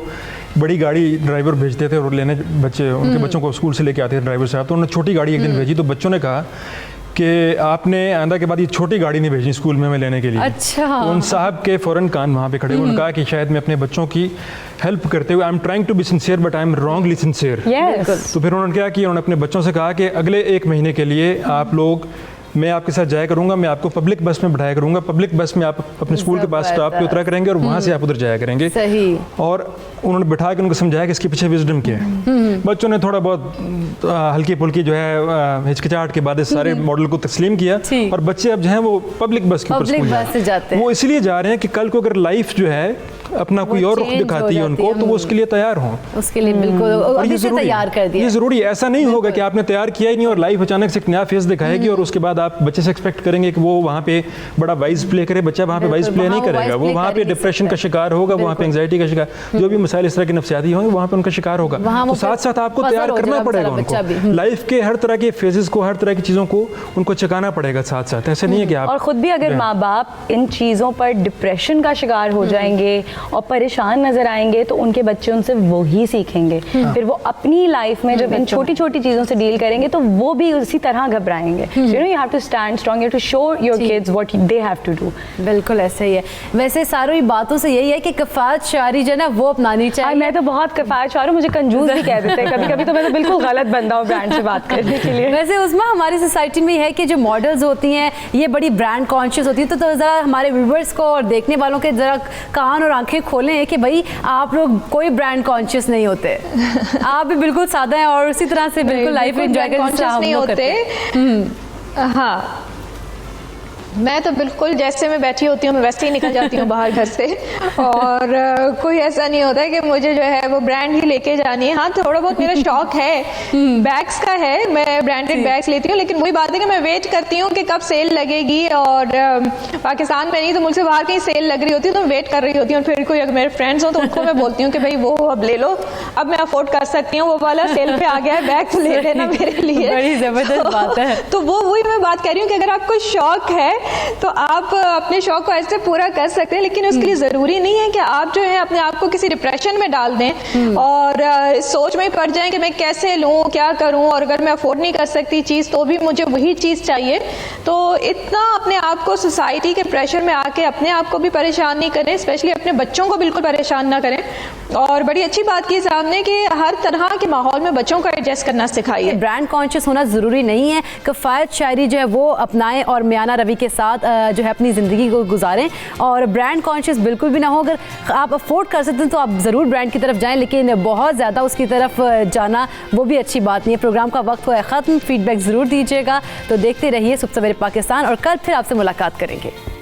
बड़ी गाड़ी ड्राइवर भेजते थे और लेने उनके बच्चों को स्कूल से लेके आते थे ड्राइवर साहब, तो उन्होंने छोटी गाड़ी एक दिन भेजी, तो बच्चों ने कहा कि आपने आंदा के बाद ये छोटी गाड़ी नहीं भेजी स्कूल में लेने के लिए। अच्छा। तो उन साहब के फ़ौरन कान वहाँ पे खड़े हुए, उन्होंने कहा कि शायद मैं अपने बच्चों की हेल्प करते हुए I am trying to be sincere but I am wrongly sincere. तो फिर उन्होंने क्या किया, उन्होंने अपने बच्चों से कहा कि अगले 1 महीने के लिए आप लोग, मैं आपके साथ जाया करूंगा, मैं आपको पब्लिक बस में बैठाया करूंगा, पब्लिक बस में आप अपने स्कूल के पास स्टॉप पे उतरा करेंगे और वहाँ से आप उधर जाया करेंगे। सही। और उन्होंने बैठा के उनको समझाया कि इसके पीछे विजडम क्या है। बच्चों ने थोड़ा बहुत हल्की फुल्की जो है हिचकिचाहट के बाद इस सारे मॉडल को तस्लीम किया, और बच्चे अब जो है वो पब्लिक बस के ऊपर स्कूल जाते हैं। वो इसलिए जा रहे हैं कि कल को अगर लाइफ जो है अपना कोई और रुख दिखाती है उनको, तो वो उसके लिए तैयार हों, उसके लिए बिल्कुल अभी से तैयार कर दिया। ये जरूरी है। ऐसा नहीं होगा कि आपने तैयार किया ही नहीं और लाइफ अचानक से एक नया फेस दिखाएगी और उसके बाद आप बच्चे से एक्सपेक्ट करेंगे कि वो वहाँ पे बड़ा वाइज प्ले करे। बच्चा वहाँ पे वाइज प्ले नहीं करेगा, वो वहाँ पे डिप्रेशन का शिकार होगा, वहाँ पे एंग्जाइटी का शिकार, जो भी मसाइल इस तरह के नफ्सियाती होंगे वहाँ पे उनका शिकार होगा। तो साथ साथ आपको तैयार करना पड़ेगा उनको, लाइफ के हर तरह के फेजेस को, हर तरह की चीज़ों को उनको चकाना पड़ेगा साथ साथ। ऐसे नहीं है कि आप, और खुद भी अगर माँ बाप इन चीज़ों पर डिप्रेशन का शिकार हो जाएंगे और परेशान नजर आएंगे तो उनके बच्चे उनसे वो ही सीखेंगे। फिर वो अपनी लाइफ में जब इन छोटी छोटी चीज़ों से डील करेंगे तो वो भी उसी तरह घबराएंगे। You know, you have to stand strong, you have to show your kids what they have to do. बिल्कुल ऐसे ही है। वैसे सारी बातों से यही है कि कफायत शारी जो है ना वो अपनानी चाहिए। मैं तो बहुत कफायत शार हूँ, मुझे कंजूस भी कह देते हैं कभी कभी, तो मैं तो बिल्कुल गलत बंदा हूँ ब्रांड से बात करने के लिए। वैसे उस्मा, हमारी सोसाइटी में है कि जो मॉडल्स होती हैं ये बड़ी ब्रांड कॉन्शियस होती है, तो ज़रा हमारे व्यूवर्स को और देखने वालों के ज़रा कान और आंखें खोलें कि भाई आप लोग कोई ब्रांड कॉन्शियस नहीं होते, आप भी बिल्कुल सादा हैं और उसी तरह से बिल्कुल लाइफ एंजॉय नहीं होते। हाँ, मैं तो बिल्कुल जैसे मैं बैठी होती हूँ मैं वैसे ही निकल जाती हूँ बाहर घर से, और कोई ऐसा नहीं होता है कि मुझे जो है वो ब्रांड ही लेके जानी है। हाँ, थोड़ा बहुत मेरा शौक है बैग्स का है, मैं ब्रांडेड बैग्स लेती हूँ, लेकिन वही बात है कि मैं वेट करती हूँ कि कब सेल लगेगी, और पाकिस्तान में नहीं तो मुल्क से बाहर कहीं सेल लग रही होती है तो मैं वेट कर रही होती हूँ। फिर कोई अगर मेरे फ्रेंड्स हो तो उनको मैं बोलती हूँ कि भाई वो अब ले लो, अब मैं अफोर्ड कर सकती हूँ, वो वाला सेल पे आ गया है बैग, तो ले लेना मेरे लिए। बड़ी ज़बरदस्त बात है। तो वो वही मैं बात कर रही हूँ कि अगर आपको शौक है तो आप अपने शौक को ऐसे पूरा कर सकते हैं, लेकिन उसके लिए ज़रूरी नहीं है कि आप जो है अपने आप को किसी डिप्रेशन में डाल दें और सोच में पड़ जाएं कि मैं कैसे लूँ, क्या करूँ, और अगर मैं अफोर्ड नहीं कर सकती चीज़ तो भी मुझे वही चीज़ चाहिए। तो इतना अपने आप को सोसाइटी के प्रेशर में आके अपने आप को भी परेशान नहीं करें, स्पेशली अपने बच्चों को बिल्कुल परेशान ना करें। और बड़ी अच्छी बात की सामने कि हर तरह के माहौल में बच्चों को एडजस्ट करना सिखाइए। ब्रांड कॉन्शियस होना ज़रूरी नहीं है, कफ़ायत शायरी जो है वो अपनाएं और मियाना रवि के साथ जो है अपनी ज़िंदगी को गुजारें, और ब्रांड कॉन्शियस बिल्कुल भी ना हो। अगर आप अफोर्ड कर सकते हैं तो आप ज़रूर ब्रांड की तरफ जाएं, लेकिन बहुत ज़्यादा उसकी तरफ जाना वो भी अच्छी बात नहीं है। प्रोग्राम का वक्त हुआ है ख़त्म, फीडबैक ज़रूर दीजिएगा। तो देखते रहिए सुबह सवेरे पाकिस्तान, और कल फिर आपसे मुलाकात करेंगे।